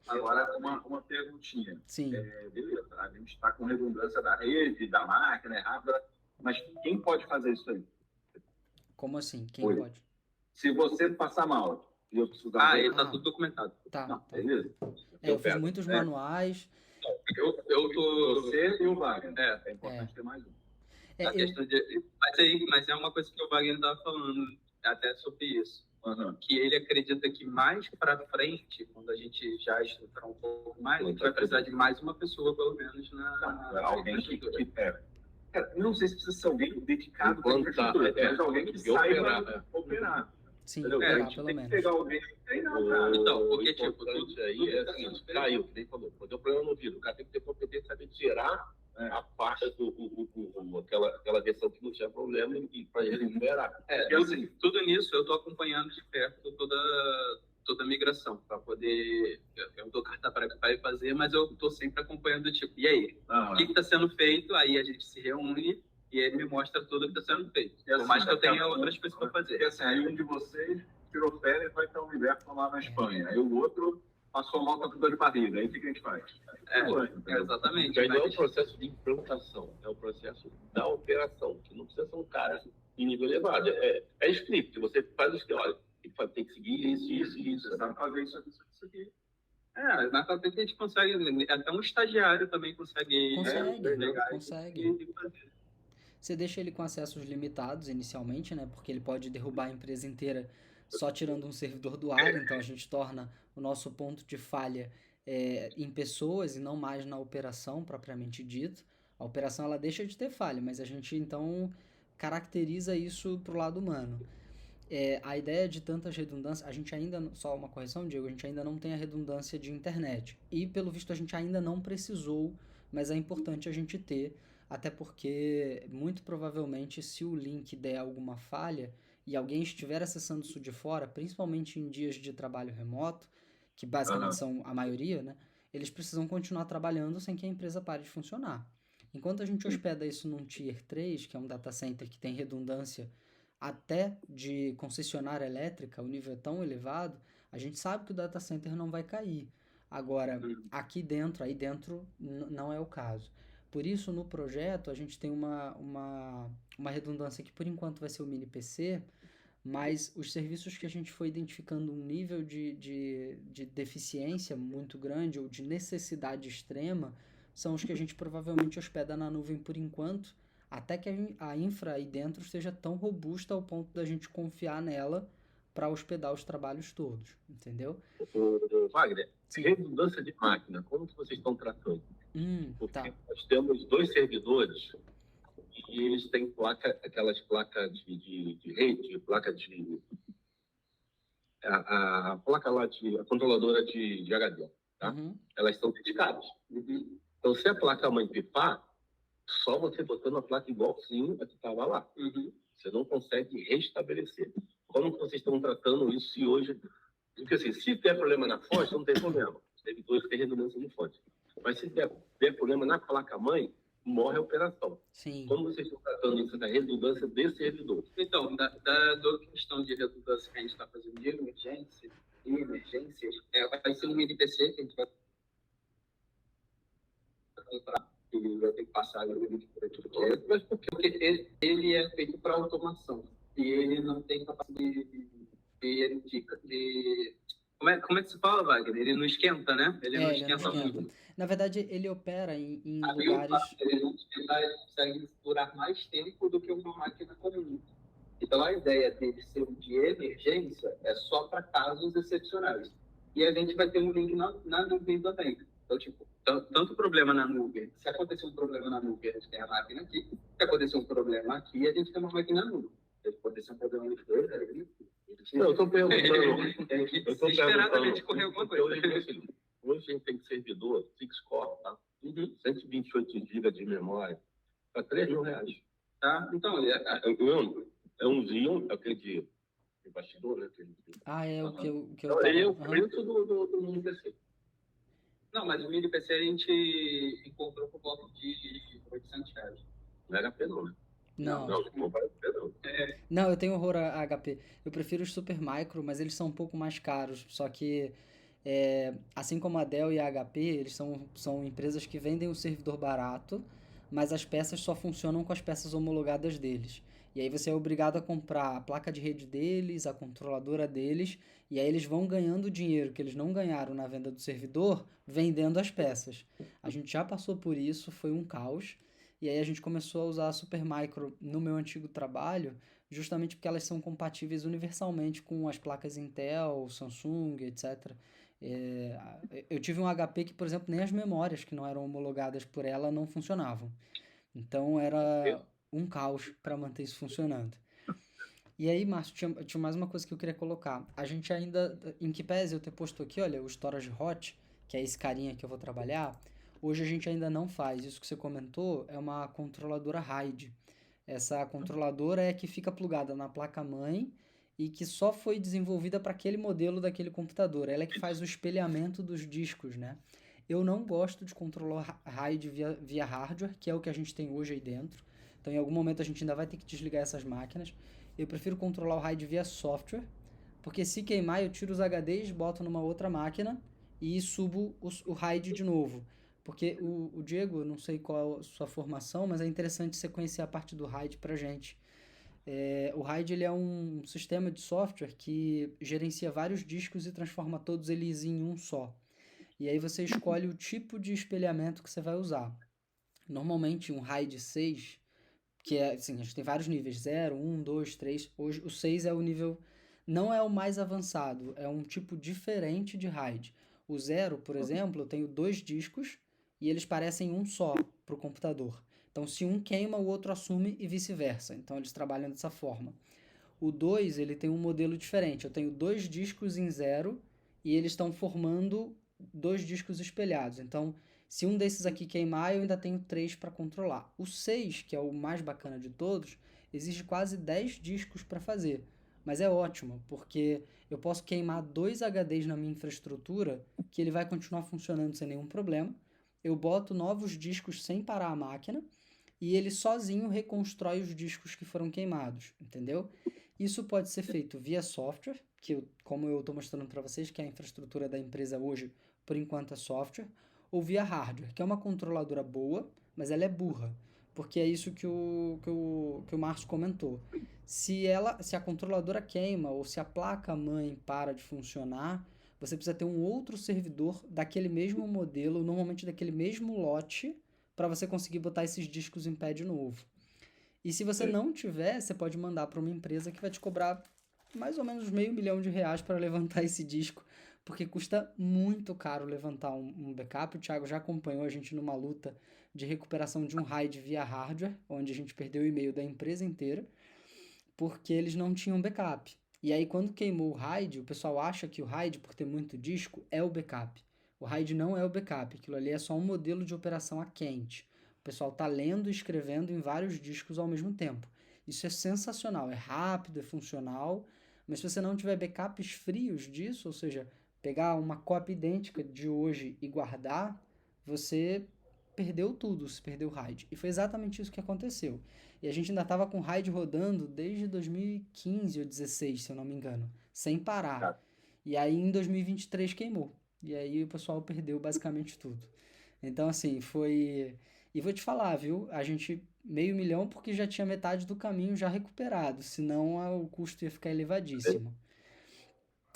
Agora, uma perguntinha. Sim. Beleza, a gente está com redundância da rede, da máquina, é rápida, mas quem pode fazer isso aí? Como assim? Quem pode? Se você passar mal... ele tá tudo documentado. Tá. Beleza. Eu fiz muitos manuais. Eu tô... Você e o Wagner. É importante ter mais um. Questão mas é uma coisa que o Wagner estava falando até sobre isso. Que ele acredita que mais para frente, quando a gente já estruturar um pouco mais, a gente vai precisar de mais uma pessoa, pelo menos, alguém que não sei se precisa ser alguém dedicado para a infraestrutura, mas alguém que saiba operar. Sim, Entendeu? A operar gente pelo tem que menos. pegar alguém e treinar, cara. Então, O porque, tipo, importante tudo aí é tá assim, sendo feito. caiu, que nem falou, quando deu problema no vidro, o cara tem que ter competência de tirar a parte aquela versão que não tinha problema e para ele liberar. É, assim, tudo nisso eu tô acompanhando de perto toda a migração, para poder. Eu dou carta para fazer, mas eu tô sempre acompanhando, tipo, e aí? O que está sendo feito? Aí a gente se reúne e ele me mostra tudo que está sendo feito. Por mais que eu tenha outras coisas para fazer. Porque assim, aí um de vocês tirou férias e vai estar o universo lá na Espanha. Aí o outro passou mal com a dor de barriga. Aí o que a gente faz? Exatamente. E aí não é o Mas, processo de implantação, é o processo da operação, que não precisa ser um cara em nível elevado. É script, você faz o script, olha, tem que seguir isso. Você sabe fazer isso aqui. na patente a gente consegue, até um estagiário também consegue pegar Consegue. e fazer. Você deixa ele com acessos limitados inicialmente, né? Porque ele pode derrubar a empresa inteira só tirando um servidor do ar, então a gente torna o nosso ponto de falha em pessoas e não mais na operação propriamente dito. A operação ela deixa de ter falha, mas a gente então caracteriza isso pro lado humano. A ideia de tantas redundâncias, a gente ainda, só uma correção, Diego, a gente ainda não tem a redundância de internet. E pelo visto a gente ainda não precisou, mas é importante a gente ter, até porque muito provavelmente se o link der alguma falha e alguém estiver acessando isso de fora, principalmente em dias de trabalho remoto, que basicamente são a maioria, né? Eles precisam continuar trabalhando sem que a empresa pare de funcionar. Enquanto a gente hospeda isso num Tier 3, que é um data center que tem redundância até de concessionária elétrica, o nível é tão elevado, a gente sabe que o data center não vai cair. Agora, aqui dentro, aí dentro, não é o caso. Por isso, no projeto, a gente tem uma redundância que por enquanto vai ser o mini PC, mas os serviços que a gente foi identificando um nível de deficiência muito grande ou de necessidade extrema são os que a gente provavelmente hospeda na nuvem por enquanto, até que a infra aí dentro esteja tão robusta ao ponto da gente confiar nela para hospedar os trabalhos todos, entendeu? Wagner, Sim. redundância de máquina, como que vocês estão tratando? Porque Tá. nós temos 2 servidores e eles têm aquelas placas de rede, placa de... A placa lá, a controladora de HD, tá? Elas estão dedicadas. Então, se a placa-mãe pipar, só você botando a placa igualzinho a que estava lá. Você não consegue restabelecer. Como que vocês estão tratando isso se hoje... Porque assim, se der problema na fonte, não tem problema. Os servidores têm redundância de fonte. Mas se der problema na placa-mãe, morre a operação. Sim. Como vocês estão tratando isso da redundância desse servidor? Então, da questão de redundância que a gente está fazendo de emergências, vai ser um mini PC que a gente vai comprar, e vai ter que passar o link por tudo que é, mas porque ele é feito para automação e ele não tem capacidade de como é que se fala, Wagner? Ele não esquenta, né? Ele não esquenta muito. Na verdade, ele opera em Aí lugares... ele consegue durar mais tempo do que uma máquina comum. Então, a ideia dele ser um de emergência é só para casos excepcionais. E a gente vai ter um link na nuvem também. Então, tipo, tanto problema na nuvem. Se acontecer um problema na nuvem, a gente tem a máquina aqui. Se acontecer um problema aqui, a gente tem uma máquina na nuvem. Se acontecer um problema nos dois, eu estou perguntando. Desesperadamente correr alguma coisa. Hoje a gente tem servidor, 6-core, tá? 128 GB de memória, para R$3.000. Tá? Então, é um Xeon, aquele de bastidor, né? o que eu Então, ele é o preço do mini PC. Não, mas o mini PC a gente encontrou por volta de R$800. Não era HP não, né? Não, não vale a pena não. Não, eu tenho horror a HP. Eu prefiro os Super Micro, mas eles são um pouco mais caros. Só que, assim como a Dell e a HP, eles são empresas que vendem o servidor barato, mas as peças só funcionam com as peças homologadas deles. E aí você é obrigado a comprar a placa de rede deles, a controladora deles, e aí eles vão ganhando o dinheiro que eles não ganharam na venda do servidor, vendendo as peças. A gente já passou por isso, foi um caos. E aí a gente começou a usar a Supermicro no meu antigo trabalho, justamente porque elas são compatíveis universalmente com as placas Intel, Samsung, etc. Eu tive um HP que, por exemplo, nem as memórias que não eram homologadas por ela não funcionavam. Então era um caos para manter isso funcionando. E aí, Márcio, tinha mais uma coisa que eu queria colocar. A gente ainda, em que pese eu ter posto aqui, olha, o Storage Hot, que é esse carinha que eu vou trabalhar, hoje a gente ainda não faz. Isso que você comentou é uma controladora RAID. Essa controladora é a que fica plugada na placa-mãe e que só foi desenvolvida para aquele modelo daquele computador. Ela é que faz o espelhamento dos discos, né? Eu não gosto de controlar RAID via hardware, que é o que a gente tem hoje aí dentro. Então, em algum momento a gente ainda vai ter que desligar essas máquinas. Eu prefiro controlar o RAID via software, porque se queimar eu tiro os HDs, boto numa outra máquina e subo o RAID de novo. Porque o Diego, eu não sei qual é a sua formação, mas é interessante você conhecer a parte do RAID pra gente. O RAID ele é um sistema de software que gerencia vários discos e transforma todos eles em um só. E aí você escolhe o tipo de espelhamento que você vai usar. Normalmente um RAID 6, que é assim, a gente tem vários níveis, 0, 1, 2, 3. Hoje o 6 é o nível, não é o mais avançado, é um tipo diferente de RAID. O 0, por exemplo, eu tenho 2 discos e eles parecem um só para o computador. Então, se um queima, o outro assume e vice-versa. Então, eles trabalham dessa forma. O 2, ele tem um modelo diferente. Eu tenho 2 discos em 0 e eles estão formando 2 discos espelhados. Então, se um desses aqui queimar, eu ainda tenho 3 para controlar. O 6, que é o mais bacana de todos, exige quase 10 discos para fazer. Mas é ótimo, porque eu posso queimar 2 HDs na minha infraestrutura, que ele vai continuar funcionando sem nenhum problema. Eu boto novos discos sem parar a máquina e ele sozinho reconstrói os discos que foram queimados, entendeu? Isso pode ser feito via software, como eu estou mostrando para vocês, que é a infraestrutura da empresa hoje, por enquanto é software, ou via hardware, que é uma controladora boa, mas ela é burra, porque é isso que o Márcio comentou. Se a controladora queima ou se a placa-mãe para de funcionar, você precisa ter um outro servidor daquele mesmo modelo, normalmente daquele mesmo lote, para você conseguir botar esses discos em pé de novo. E se você não tiver, você pode mandar para uma empresa que vai te cobrar mais ou menos R$500 mil para levantar esse disco, porque custa muito caro levantar um backup. O Thiago já acompanhou a gente numa luta de recuperação de um RAID via hardware, onde a gente perdeu o e-mail da empresa inteira, porque eles não tinham backup. E aí, quando queimou o RAID, o pessoal acha que o RAID, por ter muito disco, é o backup. O RAID não é o backup, aquilo ali é só um modelo de operação a quente. O pessoal está lendo e escrevendo em vários discos ao mesmo tempo. Isso é sensacional, é rápido, é funcional, mas se você não tiver backups frios disso, ou seja, pegar uma cópia idêntica de hoje e guardar, você perdeu tudo, se perdeu o RAID. E foi exatamente isso que aconteceu. E a gente ainda estava com o RAID rodando desde 2015 ou 2016, se eu não me engano, sem parar. E aí em 2023 queimou. E aí o pessoal perdeu basicamente tudo. Então, assim, foi... E vou te falar, viu? A gente, R$500 mil porque já tinha metade do caminho já recuperado, senão o custo ia ficar elevadíssimo.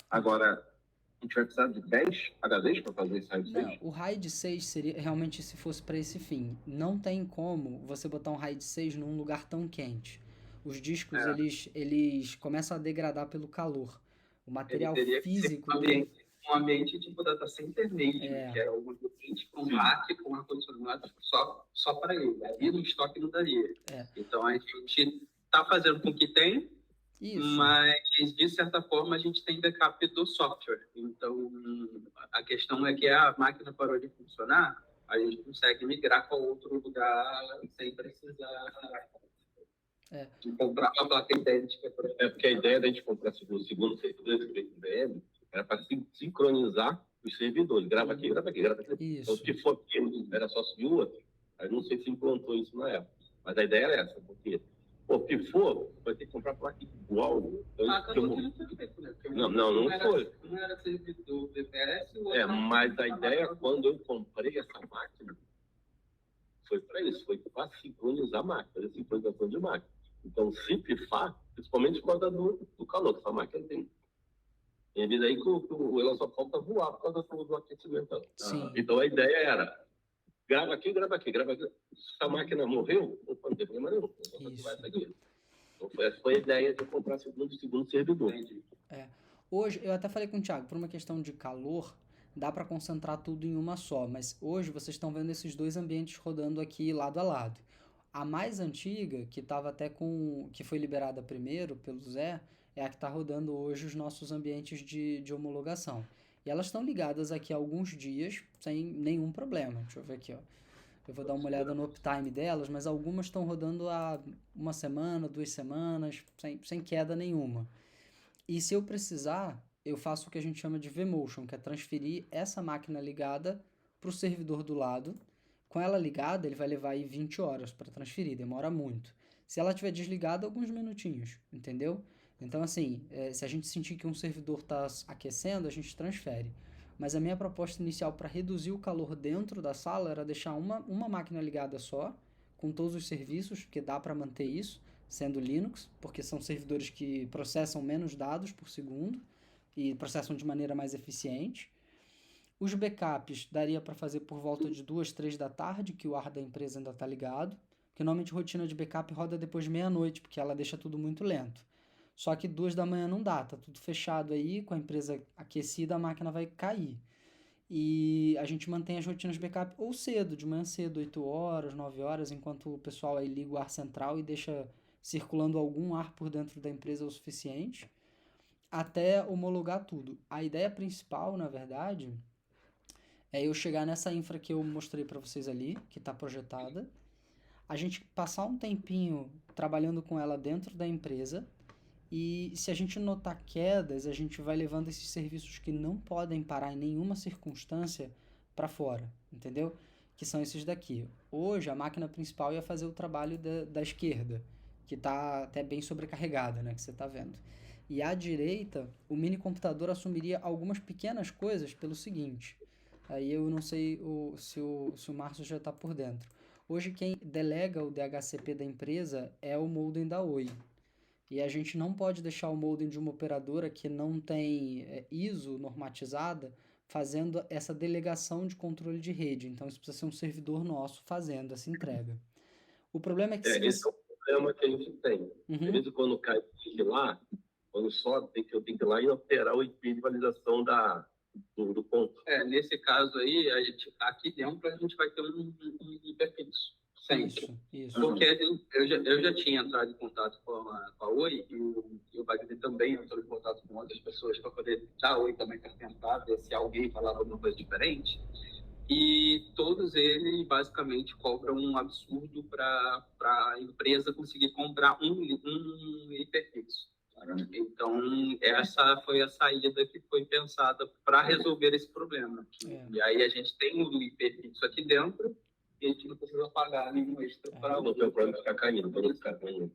Agora, a gente vai precisar de 10 HDs para fazer esse RAID 6? Não, o RAID 6 seria realmente se fosse para esse fim. Não tem como você botar um RAID 6 num lugar tão quente. Os discos, eles começam a degradar pelo calor. O material físico... Um ambiente tipo data center mesmo, que é um ambiente com rack, com ar-condicionado só para ele. Ali no estoque não daria. Então a gente está fazendo com que tem, mas de certa forma a gente tem backup do software. Então a questão é que a máquina parou de funcionar, a gente consegue migrar para outro lugar sem precisar de comprar uma placa idêntica. Porque a ideia da gente comprar o segundo servidor do IBM era para sincronizar os servidores. Grava aqui, grava aqui, grava aqui. Isso. Então, se for aquilo, era só subir o outro. Aí não sei se implantou isso na época. Mas a ideia era essa, porque, se for, vai ter que comprar placa igual. Não foi feito, né? Não foi. Um era servidor BPS, o outro mas a ideia, quando eu comprei essa máquina, foi para isso, foi para sincronizar a máquina, fazer sincronização de máquina. Então, se pifar, principalmente por causa do calor que essa máquina tem. E às vezes aí que ela só falta voar por causa do aquecimento. Então a ideia era, grava aqui, grava aqui, grava aqui. Se a máquina morreu, não tem problema nenhum. Então essa foi a ideia de comprar segundo servidor. Hoje, eu até falei com o Thiago, por uma questão de calor, dá para concentrar tudo em uma só. Mas hoje vocês estão vendo esses dois ambientes rodando aqui lado a lado. A mais antiga, que estava até que foi liberada primeiro pelo Zé, é a que está rodando hoje os nossos ambientes de homologação. E elas estão ligadas aqui há alguns dias sem nenhum problema. Deixa eu ver aqui, ó. Eu vou dar uma olhada no uptime delas, mas algumas estão rodando há uma semana, 2 semanas, sem queda nenhuma. E se eu precisar, eu faço o que a gente chama de vMotion, que é transferir essa máquina ligada para o servidor do lado. Com ela ligada, ele vai levar aí 20 horas para transferir, demora muito. Se ela estiver desligada, alguns minutinhos, entendeu? Então, assim, se a gente sentir que um servidor está aquecendo, a gente transfere. Mas a minha proposta inicial para reduzir o calor dentro da sala era deixar uma máquina ligada só, com todos os serviços, porque dá para manter isso, sendo Linux, porque são servidores que processam menos dados por segundo e processam de maneira mais eficiente. Os backups daria para fazer por volta de 2, 3 da tarde, que o ar da empresa ainda está ligado, porque normalmente a rotina de backup roda depois de meia-noite, porque ela deixa tudo muito lento. Só que 2 da manhã não dá, tá tudo fechado aí, com a empresa aquecida, a máquina vai cair. E a gente mantém as rotinas de backup ou cedo, de manhã cedo, 8 horas, 9 horas, enquanto o pessoal aí liga o ar central e deixa circulando algum ar por dentro da empresa o suficiente, até homologar tudo. A ideia principal, na verdade, é eu chegar nessa infra que eu mostrei para vocês ali, que está projetada, a gente passar um tempinho trabalhando com ela dentro da empresa, e se a gente notar quedas, a gente vai levando esses serviços que não podem parar em nenhuma circunstância para fora, entendeu? Que são esses daqui. Hoje a máquina principal ia fazer o trabalho da esquerda, que está até bem sobrecarregada, né, que você está vendo. E à direita, o mini computador assumiria algumas pequenas coisas pelo seguinte. Aí eu não sei se o Márcio já está por dentro. Hoje quem delega o DHCP da empresa é o modem da Oi. E a gente não pode deixar o modem de uma operadora que não tem ISO normatizada fazendo essa delegação de controle de rede. Então, isso precisa ser um servidor nosso fazendo essa entrega. O problema é que se Esse é o problema que a gente tem. Uhum. De vez em quando cai de lá, quando sobe, eu tenho que ir lá e alterar o IP de validação do ponto. Nesse caso aí, a gente, aqui dentro a gente vai ter um hiperfixo. Sempre. Isso. Porque eu já tinha entrado em contato com a Oi e o Wagner também entrou em contato com outras pessoas para poder dar Oi também para tentar ver se alguém falava alguma coisa diferente. E todos eles basicamente cobram um absurdo para a empresa conseguir comprar um hiperfixo. Então, essa foi a saída que foi pensada para resolver esse problema. E aí a gente tem um hiperfixo aqui dentro e a gente não precisa pagar nenhum extra para não ter o problema de ficar caindo, para não ficar caindo.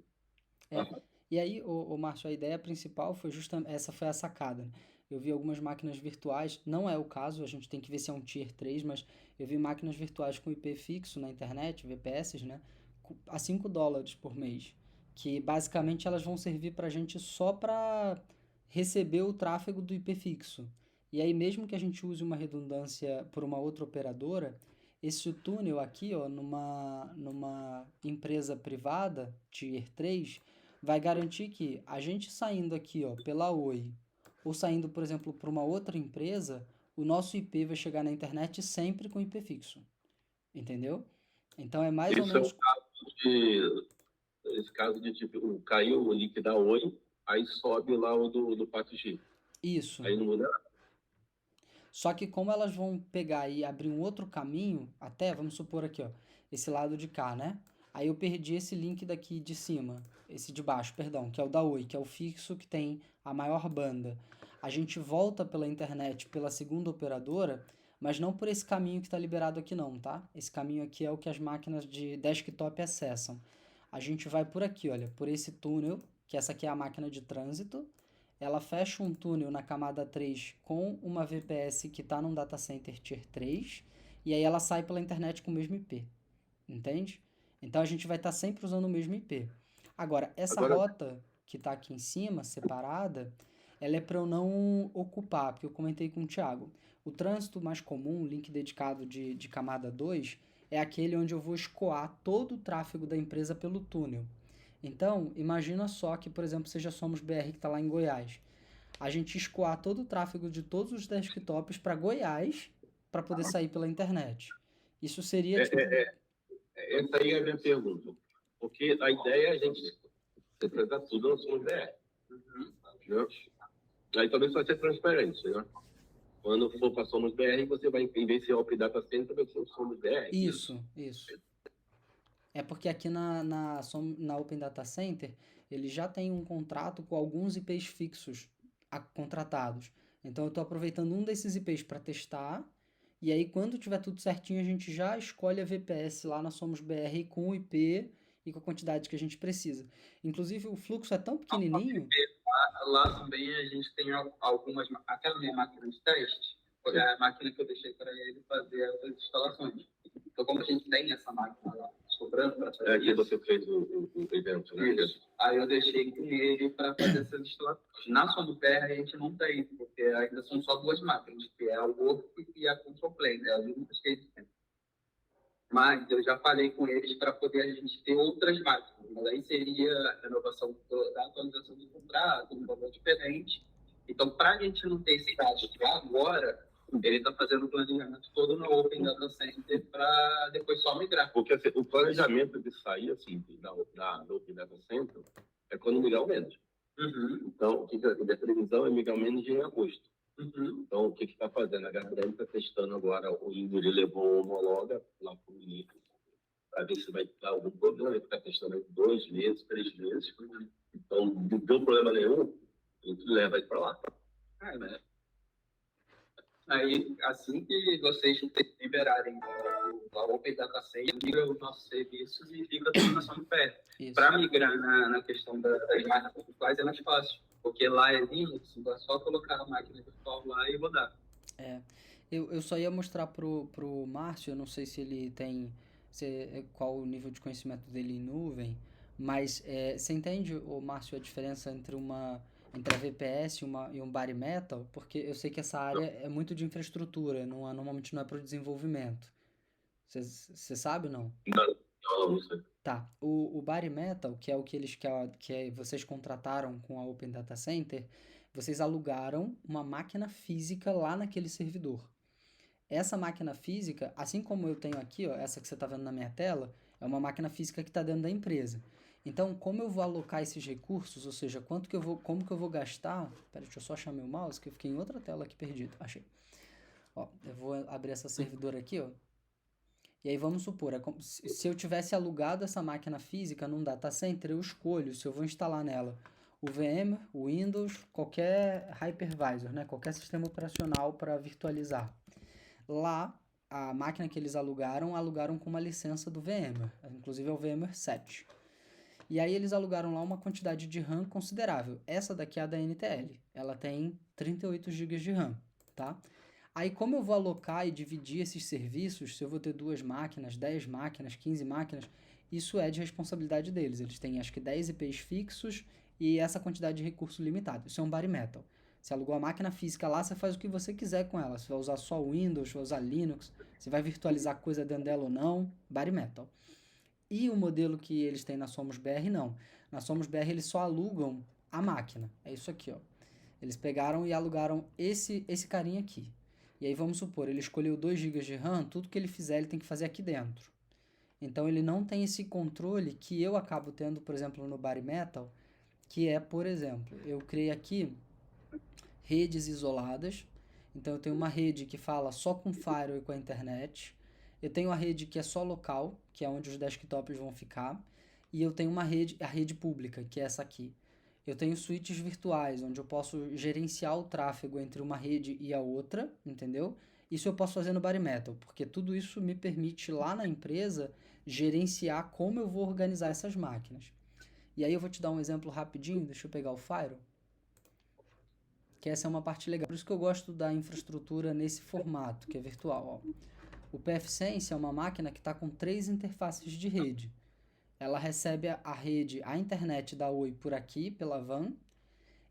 E aí, o Márcio, a ideia principal foi justamente, essa foi a sacada. Eu vi algumas máquinas virtuais, não é o caso, a gente tem que ver se é um Tier 3, mas eu vi máquinas virtuais com IP fixo na internet, VPS, né, a $5 por mês, que basicamente elas vão servir para a gente só para receber o tráfego do IP fixo. E aí, mesmo que a gente use uma redundância por uma outra operadora, esse túnel aqui, ó, numa empresa privada, Tier 3, vai garantir que a gente saindo aqui, ó, pela Oi, ou saindo, por exemplo, para uma outra empresa, o nosso IP vai chegar na internet sempre com IP fixo. Entendeu? Então é mais ou menos... Esse caso de tipo, caiu o link da Oi, aí sobe lá o do 4G. Isso. Aí não muda nada. Só que como elas vão pegar e abrir um outro caminho, até, vamos supor aqui, ó, esse lado de cá, né? Aí eu perdi esse link daqui de cima, esse de baixo, perdão, que é o da Oi, que é o fixo que tem a maior banda. A gente volta pela internet pela segunda operadora, mas não por esse caminho que está liberado aqui não, tá? Esse caminho aqui é o que as máquinas de desktop acessam. A gente vai por aqui, olha, por esse túnel, que essa aqui é a máquina de trânsito. Ela fecha um túnel na camada 3 com uma VPS que está num data center Tier 3, e aí ela sai pela internet com o mesmo IP, entende? Então a gente vai estar sempre usando o mesmo IP. Agora, essa rota que está aqui em cima, separada, ela é para eu não ocupar, porque eu comentei com o Thiago. O trânsito mais comum, link dedicado de camada 2, é aquele onde eu vou escoar todo o tráfego da empresa pelo túnel. Então, imagina só que, por exemplo, seja Somos BR que está lá em Goiás. A gente escoar todo o tráfego de todos os desktops para Goiás para poder sair pela internet. Isso seria... Essa aí é a minha pergunta. Porque a ideia é a gente centralizar tudo no Somos BR. Né? Aí também vai ser transparente, né? Quando for para Somos BR, você vai, em vez de ser Open Data Center, vai ser o Somos BR. Isso. É porque aqui na Open Data Center, ele já tem um contrato com alguns IPs fixos contratados. Então eu estou aproveitando um desses IPs para testar. E aí, quando tiver tudo certinho, a gente já escolhe a VPS lá na Somos BR com o IP e com a quantidade que a gente precisa. Inclusive, o fluxo é tão pequenininho. Lá também a gente tem algumas... Aquela minha máquina de teste foi a máquina que eu deixei para ele fazer as instalações. Então, como a gente tem essa máquina lá sobrando para fazer que você fez o evento, né? Isso. Aí eu deixei com ele para fazer essas instalações. Na Somos BR a gente não tem, porque ainda são só 2 máquinas, que é o Work e a Control Plane, né? As únicas que eles têm. Mas eu já falei com eles para poder a gente ter outras máquinas. Mas aí seria a renovação da atualização do contrato, um valor diferente. Então, para a gente não ter esse gasto agora, ele está fazendo o planejamento todo no Open Data Center para depois só migrar. Porque assim, o planejamento de sair assim, da Open Data Center é quando migrar o menos. Então, a previsão é migrar o menos em agosto. Então, o que está fazendo? A HPM está testando agora, o Induri levou o homologa lá para o início, para ver se vai dar algum problema. Ele está testando 2 meses, 3 meses. Então, não deu problema nenhum, a gente leva ele para lá. Né? Aí, assim que vocês liberarem a Open Data Center, liga os nossos serviços e fica tudo na Somos BR. Para migrar na questão das máquinas virtuais é mais fácil, porque lá é Linux, então é só colocar a máquina virtual lá e rodar. Eu só ia mostrar pro Márcio, eu não sei se ele tem, qual o nível de conhecimento dele em nuvem, mas você entende, Márcio, a diferença entre a VPS e um Bare Metal? Porque eu sei que essa área é muito de infraestrutura, normalmente não é para o desenvolvimento. Você sabe ou não? Não sei. Tá. O Bare Metal, que é o que vocês contrataram com a Open Data Center, vocês alugaram uma máquina física lá naquele servidor. Essa máquina física, assim como eu tenho aqui, ó, essa que você está vendo na minha tela, é uma máquina física que está dentro da empresa. Então, como eu vou alocar esses recursos, ou seja, como que eu vou gastar... Pera, deixa eu só achar meu mouse, que eu fiquei em outra tela aqui perdido. Achei. Ó, eu vou abrir essa servidor aqui, ó. E aí vamos supor, se eu tivesse alugado essa máquina física num data center, eu escolho se eu vou instalar nela o VM, o Windows, qualquer hypervisor, né? Qualquer sistema operacional para virtualizar. Lá, a máquina que eles alugaram com uma licença do VMware, inclusive é o VMware 7. E aí eles alugaram lá uma quantidade de RAM considerável. Essa daqui é a da NTL, ela tem 38 GB de RAM, tá? Aí como eu vou alocar e dividir esses serviços, se eu vou ter 2 máquinas, 10 máquinas, 15 máquinas, isso é de responsabilidade deles. Eles têm acho que 10 IPs fixos e essa quantidade de recurso limitado. Isso é um Bare Metal. Você alugou a máquina física lá, você faz o que você quiser com ela. Você vai usar só Windows, vai usar Linux, você vai virtualizar coisa dentro dela ou não, Bare Metal. E o modelo que eles têm na Somos BR, não. Na Somos BR eles só alugam a máquina. É isso aqui, ó. Eles pegaram e alugaram esse carinha aqui. E aí vamos supor, ele escolheu 2 GB de RAM, tudo que ele fizer ele tem que fazer aqui dentro. Então ele não tem esse controle que eu acabo tendo, por exemplo, no Bare Metal, que é, por exemplo, eu criei aqui redes isoladas. Então eu tenho uma rede que fala só com firewall e com a internet. Eu tenho a rede que é só local, que é onde os desktops vão ficar. E eu tenho a rede pública, que é essa aqui. Eu tenho switches virtuais, onde eu posso gerenciar o tráfego entre uma rede e a outra, entendeu? Isso eu posso fazer no Bare Metal, porque tudo isso me permite lá na empresa gerenciar como eu vou organizar essas máquinas. E aí eu vou te dar um exemplo rapidinho, deixa eu pegar o Firewall, que essa é uma parte legal. Por isso que eu gosto da infraestrutura nesse formato, que é virtual. Ó. O pfSense é uma máquina que está com 3 interfaces de rede. Ela recebe a internet da Oi por aqui, pela WAN.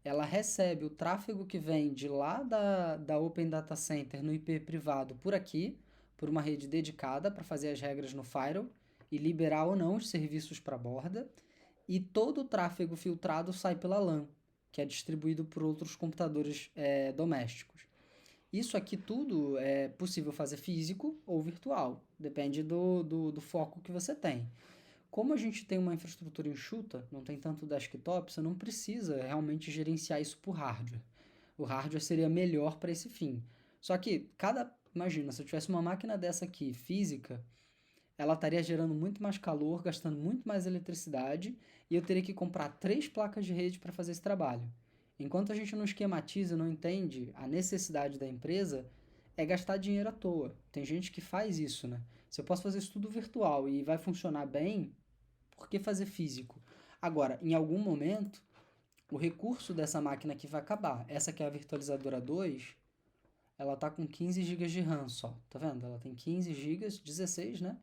Ela recebe o tráfego que vem de lá da Open Data Center no IP privado por aqui, por uma rede dedicada para fazer as regras no firewall e liberar ou não os serviços para a borda. E todo o tráfego filtrado sai pela LAN, que é distribuído por outros computadores domésticos. Isso aqui tudo é possível fazer físico ou virtual, depende do foco que você tem. como a gente tem uma infraestrutura enxuta, não tem tanto desktop, você não precisa realmente gerenciar isso por hardware. O hardware seria melhor para esse fim. Só que imagina, se eu tivesse uma máquina dessa aqui, física, ela estaria gerando muito mais calor, gastando muito mais eletricidade, e eu teria que comprar 3 placas de rede para fazer esse trabalho. Enquanto a gente não esquematiza, não entende a necessidade da empresa, é gastar dinheiro à toa. Tem gente que faz isso, né? Se eu posso fazer isso tudo virtual e vai funcionar bem, por que fazer físico? Agora, em algum momento, o recurso dessa máquina aqui vai acabar. Essa aqui é a virtualizadora 2, ela tá com 15 GB de RAM só, tá vendo? Ela tem 15 GB, 16, né?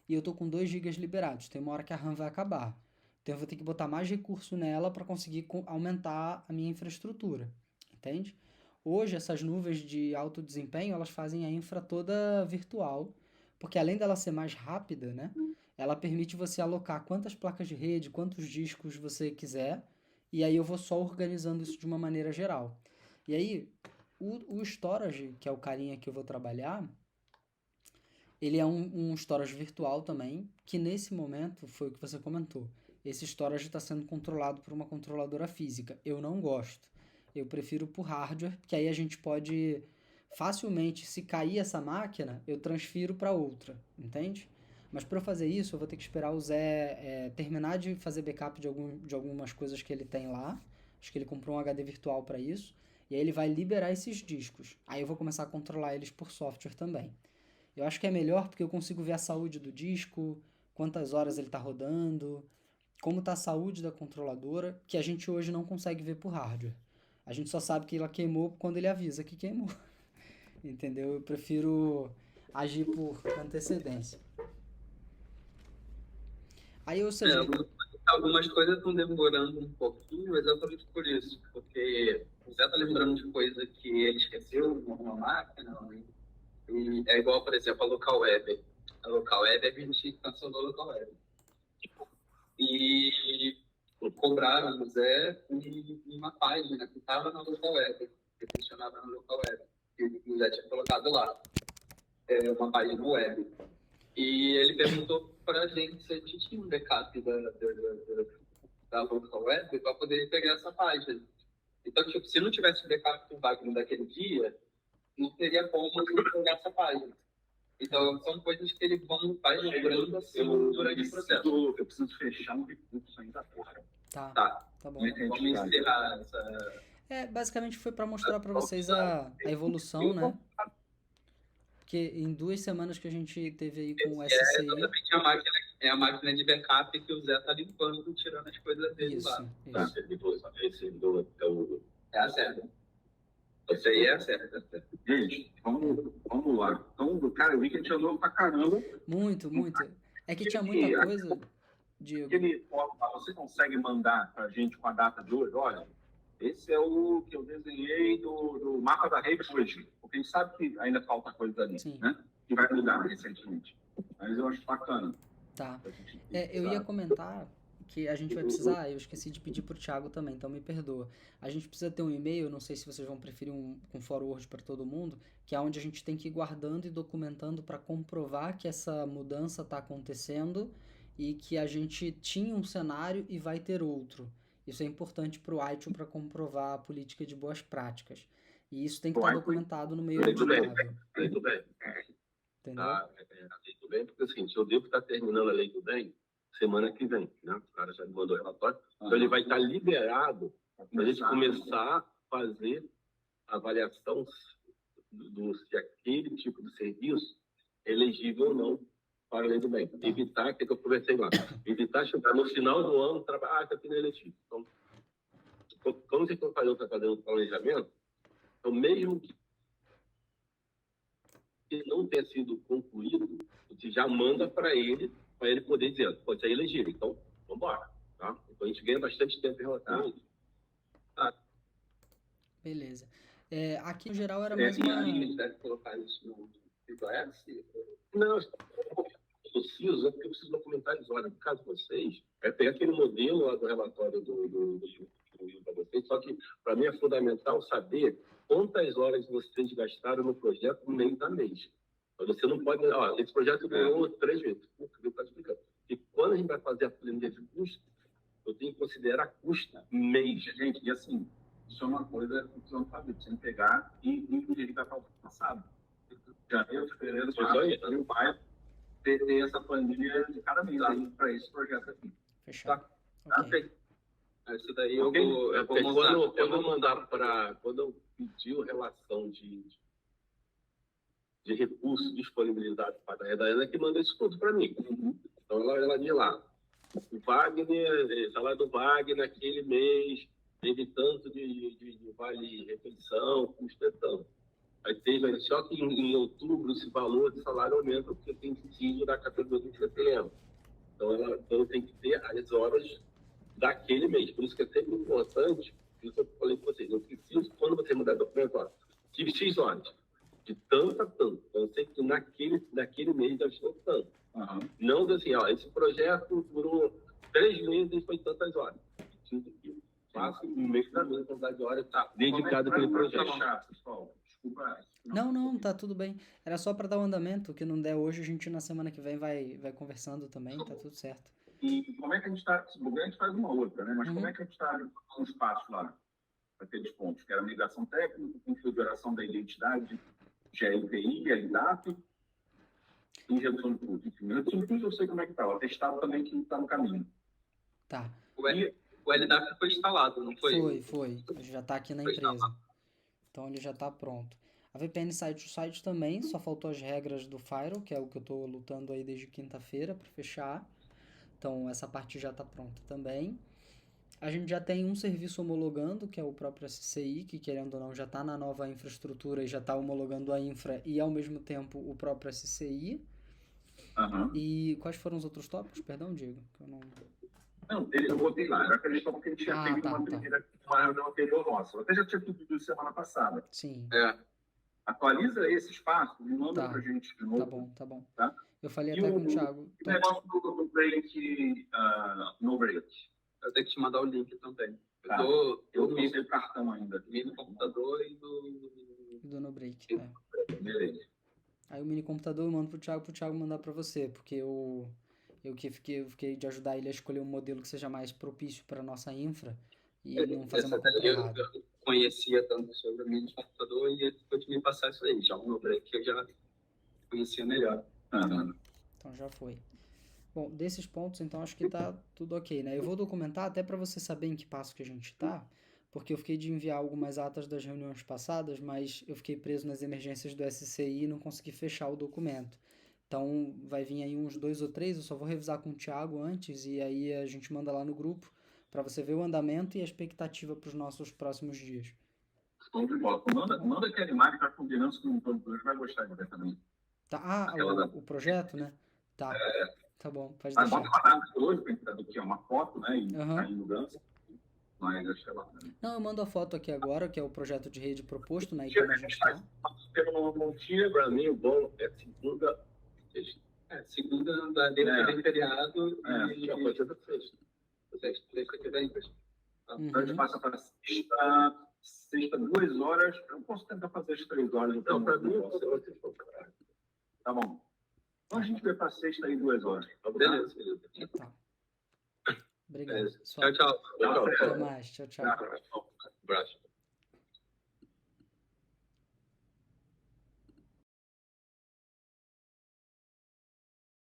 E eu tô com 2 GB liberados. Tem uma hora que a RAM vai acabar. Então eu vou ter que botar mais recurso nela para conseguir aumentar a minha infraestrutura, entende? Hoje essas nuvens de alto desempenho, elas fazem a infra toda virtual, porque além dela ser mais rápida, né? Ela permite você alocar quantas placas de rede, quantos discos você quiser, e aí eu vou só organizando isso de uma maneira geral. E aí, o storage, que é o carinha que eu vou trabalhar, ele é um storage virtual também, que nesse momento foi o que você comentou. Esse storage está sendo controlado por uma controladora física. Eu não gosto. Eu prefiro por hardware, que aí a gente pode facilmente, se cair essa máquina, eu transfiro para outra, entende? Mas para eu fazer isso, eu vou ter que esperar o Zé terminar de fazer backup de algumas coisas que ele tem lá. Acho que ele comprou um HD virtual para isso. E aí ele vai liberar esses discos. Aí eu vou começar a controlar eles por software também. Eu acho que é melhor porque eu consigo ver a saúde do disco, quantas horas ele está rodando, como está a saúde da controladora, que a gente hoje não consegue ver por hardware. A gente só sabe que ela queimou quando ele avisa que queimou. Entendeu? Eu prefiro agir por antecedência. Aí, ou seja... Algumas coisas estão demorando um pouquinho, exatamente por isso, porque você está lembrando de coisa que ele esqueceu numa máquina, e é igual, por exemplo, a local web. A local web, a gente cancelou a local web. E cobraram o Zé uma página que estava na local web, que funcionava na local web, que o Zé tinha colocado lá, uma página web. E ele perguntou para a gente se a gente tinha um backup da local web para poder pegar essa página. Então, tipo, se não tivesse o backup do Wagner daquele dia, não teria como pegar essa página. Então, são coisas que ele vai lembrando assim durante o processo. Eu preciso fechar um recurso ainda agora. Tá bom. Vamos encerrar essa... Basicamente foi para mostrar para vocês a evolução, né? Porque em 2 semanas que a gente teve aí com o SCI... exatamente a máquina de backup que o Zé tá limpando, tirando as coisas dele lá. Isso. É a certa. Esse aí é a certa. Gente, vamos lá. Então, cara, eu vi que a gente andou pra caramba. Muito. É que tinha muita coisa, Diego. Você consegue mandar pra gente com a data de hoje? Olha, esse é o que eu desenhei do mapa da rede hoje. Porque a gente sabe que ainda falta coisa ali, Sim. né? Que vai mudar recentemente. Mas eu acho bacana. Tá. Eu ia comentar que a gente vai precisar, eu esqueci de pedir pro Thiago também, então me perdoa. A gente precisa ter um e-mail, não sei se vocês vão preferir com forward para todo mundo, que é onde a gente tem que ir guardando e documentando para comprovar que essa mudança está acontecendo e que a gente tinha um cenário e vai ter outro. Isso é importante para o ITIL para comprovar a política de boas práticas. E isso tem que estar documentado no meio editável. Lei do bem. Entendeu? A lei do bem, porque assim, eu devo estar terminando a lei do bem semana que vem, né? O cara já me mandou o relatório. Então ele vai estar liberado para a gente começar a fazer a avaliação se aquele tipo de serviço é elegível ou não para a lei do bem. Evitar, que eu conversei lá, evitar chegar no final do ano e trabalhar, está aqui não é eletivo. Então, como vocês estão fazendo o planejamento, então mesmo que não tenha sido concluído, você já manda para ele poder dizer, pode ser elegível. Então, vamos embora. Tá? Então, a gente ganha bastante tempo em relação a isso. Tá. Beleza. Aqui, no geral, era mais uma... A gente deve colocar isso no PIS? Não, preciso, porque eu preciso documentar isso. Olha, no caso de vocês, pegar aquele modelo lá do relatório do para vocês, só que, para mim, é fundamental saber quantas horas vocês gastaram no projeto mês a mês. Você não pode... esse projeto ganhou 3 vezes. Está explicando. E quando a gente vai fazer a planilha de custo, eu tenho que considerar custo mês. Gente, e assim, isso é uma coisa que você não sabe, você tem que pegar e inclusive para o passado. Janeiro, fevereiro, março, maio, ter essa planilha de cada mês para esse projeto aqui. Fechado. Tá Ok. feito. Isso daí eu Ok? vou Porque montar. quando eu mandar quando eu pedir relação de recursos disponibilizados para a Daiane, é que manda isso tudo para mim. Então ela diz lá, o Wagner, salário do Wagner naquele mês, teve tanto de vale-refeição, custo é tanto. Aí teve, só que em outubro esse valor de salário aumenta porque tem que da categoria de setembro. Então tem que ter as horas daquele mês. Por isso que é sempre importante, isso eu falei para vocês, eu preciso, quando você mudar o documento, ó, tive X horas, de tanto a tanto. Então eu sei que naquele mês eu estou tanto. Não assim, ó, esse projeto durou 3 meses e foi tantas horas. Preciso que faça um mês da mesma quantidade de horas dedicado àquele projeto. Pessoal, desculpa. Não, tá tudo bem. Era só para dar o andamento, o que não der hoje, a gente na semana que vem vai conversando também, tá tudo certo. E como é que a gente está? Se bobear, a gente faz uma outra, né? Mas como é que a gente está no espaço lá? Aqueles pontos, que era migração técnica, configuração da identidade, GLPI, LDAP, injeção de tudo. Enfim, eu sei como é que está. O atestado também que está no caminho. Tá. O LDAP foi instalado, não foi? Foi. Já tá aqui na empresa. Então ele já tá pronto. A VPN site também, só faltou as regras do Firewall, que é o que eu tô lutando aí desde quinta-feira para fechar. Então essa parte já tá pronta também. A gente já tem um serviço homologando, que é o próprio SCI, que querendo ou não já está na nova infraestrutura e já está homologando a infra e ao mesmo tempo o próprio SCI. E quais foram os outros tópicos? Perdão, Diego. Que eu não... Não, eu botei lá. Era aquele tópico que a gente tinha feito uma reunião anterior nossa. Eu até já tinha pedido semana passada. Sim. Atualiza esse espaço e manda pra gente de novo. Tá bom. Tá? Eu falei até com o Thiago. O negócio do break, no break. Eu tenho que te mandar o link também. Tá. Eu não sei o cartão ainda. Mini computador e do no break. Beleza. Aí o mini computador eu mando pro Thiago mandar pra você, porque eu fiquei de ajudar ele a escolher um modelo que seja mais propício para nossa infra e não fazer uma compra errada. Eu conhecia tanto sobre o mini computador e ele pode me passar isso aí. Já o meu break eu já conhecia melhor. Então já foi. Bom, desses pontos, então, acho que tá tudo ok, né? Eu vou documentar até para você saber em que passo que a gente tá, porque eu fiquei de enviar algumas atas das reuniões passadas, mas eu fiquei preso nas emergências do SCI e não consegui fechar o documento. Então, vai vir aí uns 2 ou 3, eu só vou revisar com o Thiago antes e aí a gente manda lá no grupo para você ver o andamento e a expectativa para os nossos próximos dias. Manda aquele imagem para combinando com o produtor, vai gostar de ver também. Tá, o projeto, né? Tá. Tá bom, pode deixar. Bota uma data hoje, que é uma foto, né? E tá em mudança. Mas acho que é lá. Não, eu mando a foto aqui agora, que é o projeto de rede proposto, né? E como a gente tá. Não tinha, pra mim, o bom é segunda. Segunda da dele feriado e a partir da sexta. Sexta que vem. A gente passa para sexta 2 horas. Eu posso tentar fazer as 3 horas. Não, pra mim, tá bom. Então a gente vai para sexta aí 2 horas. Beleza. Tá. Obrigado. Tchau. Até mais. Tchau. Um abraço.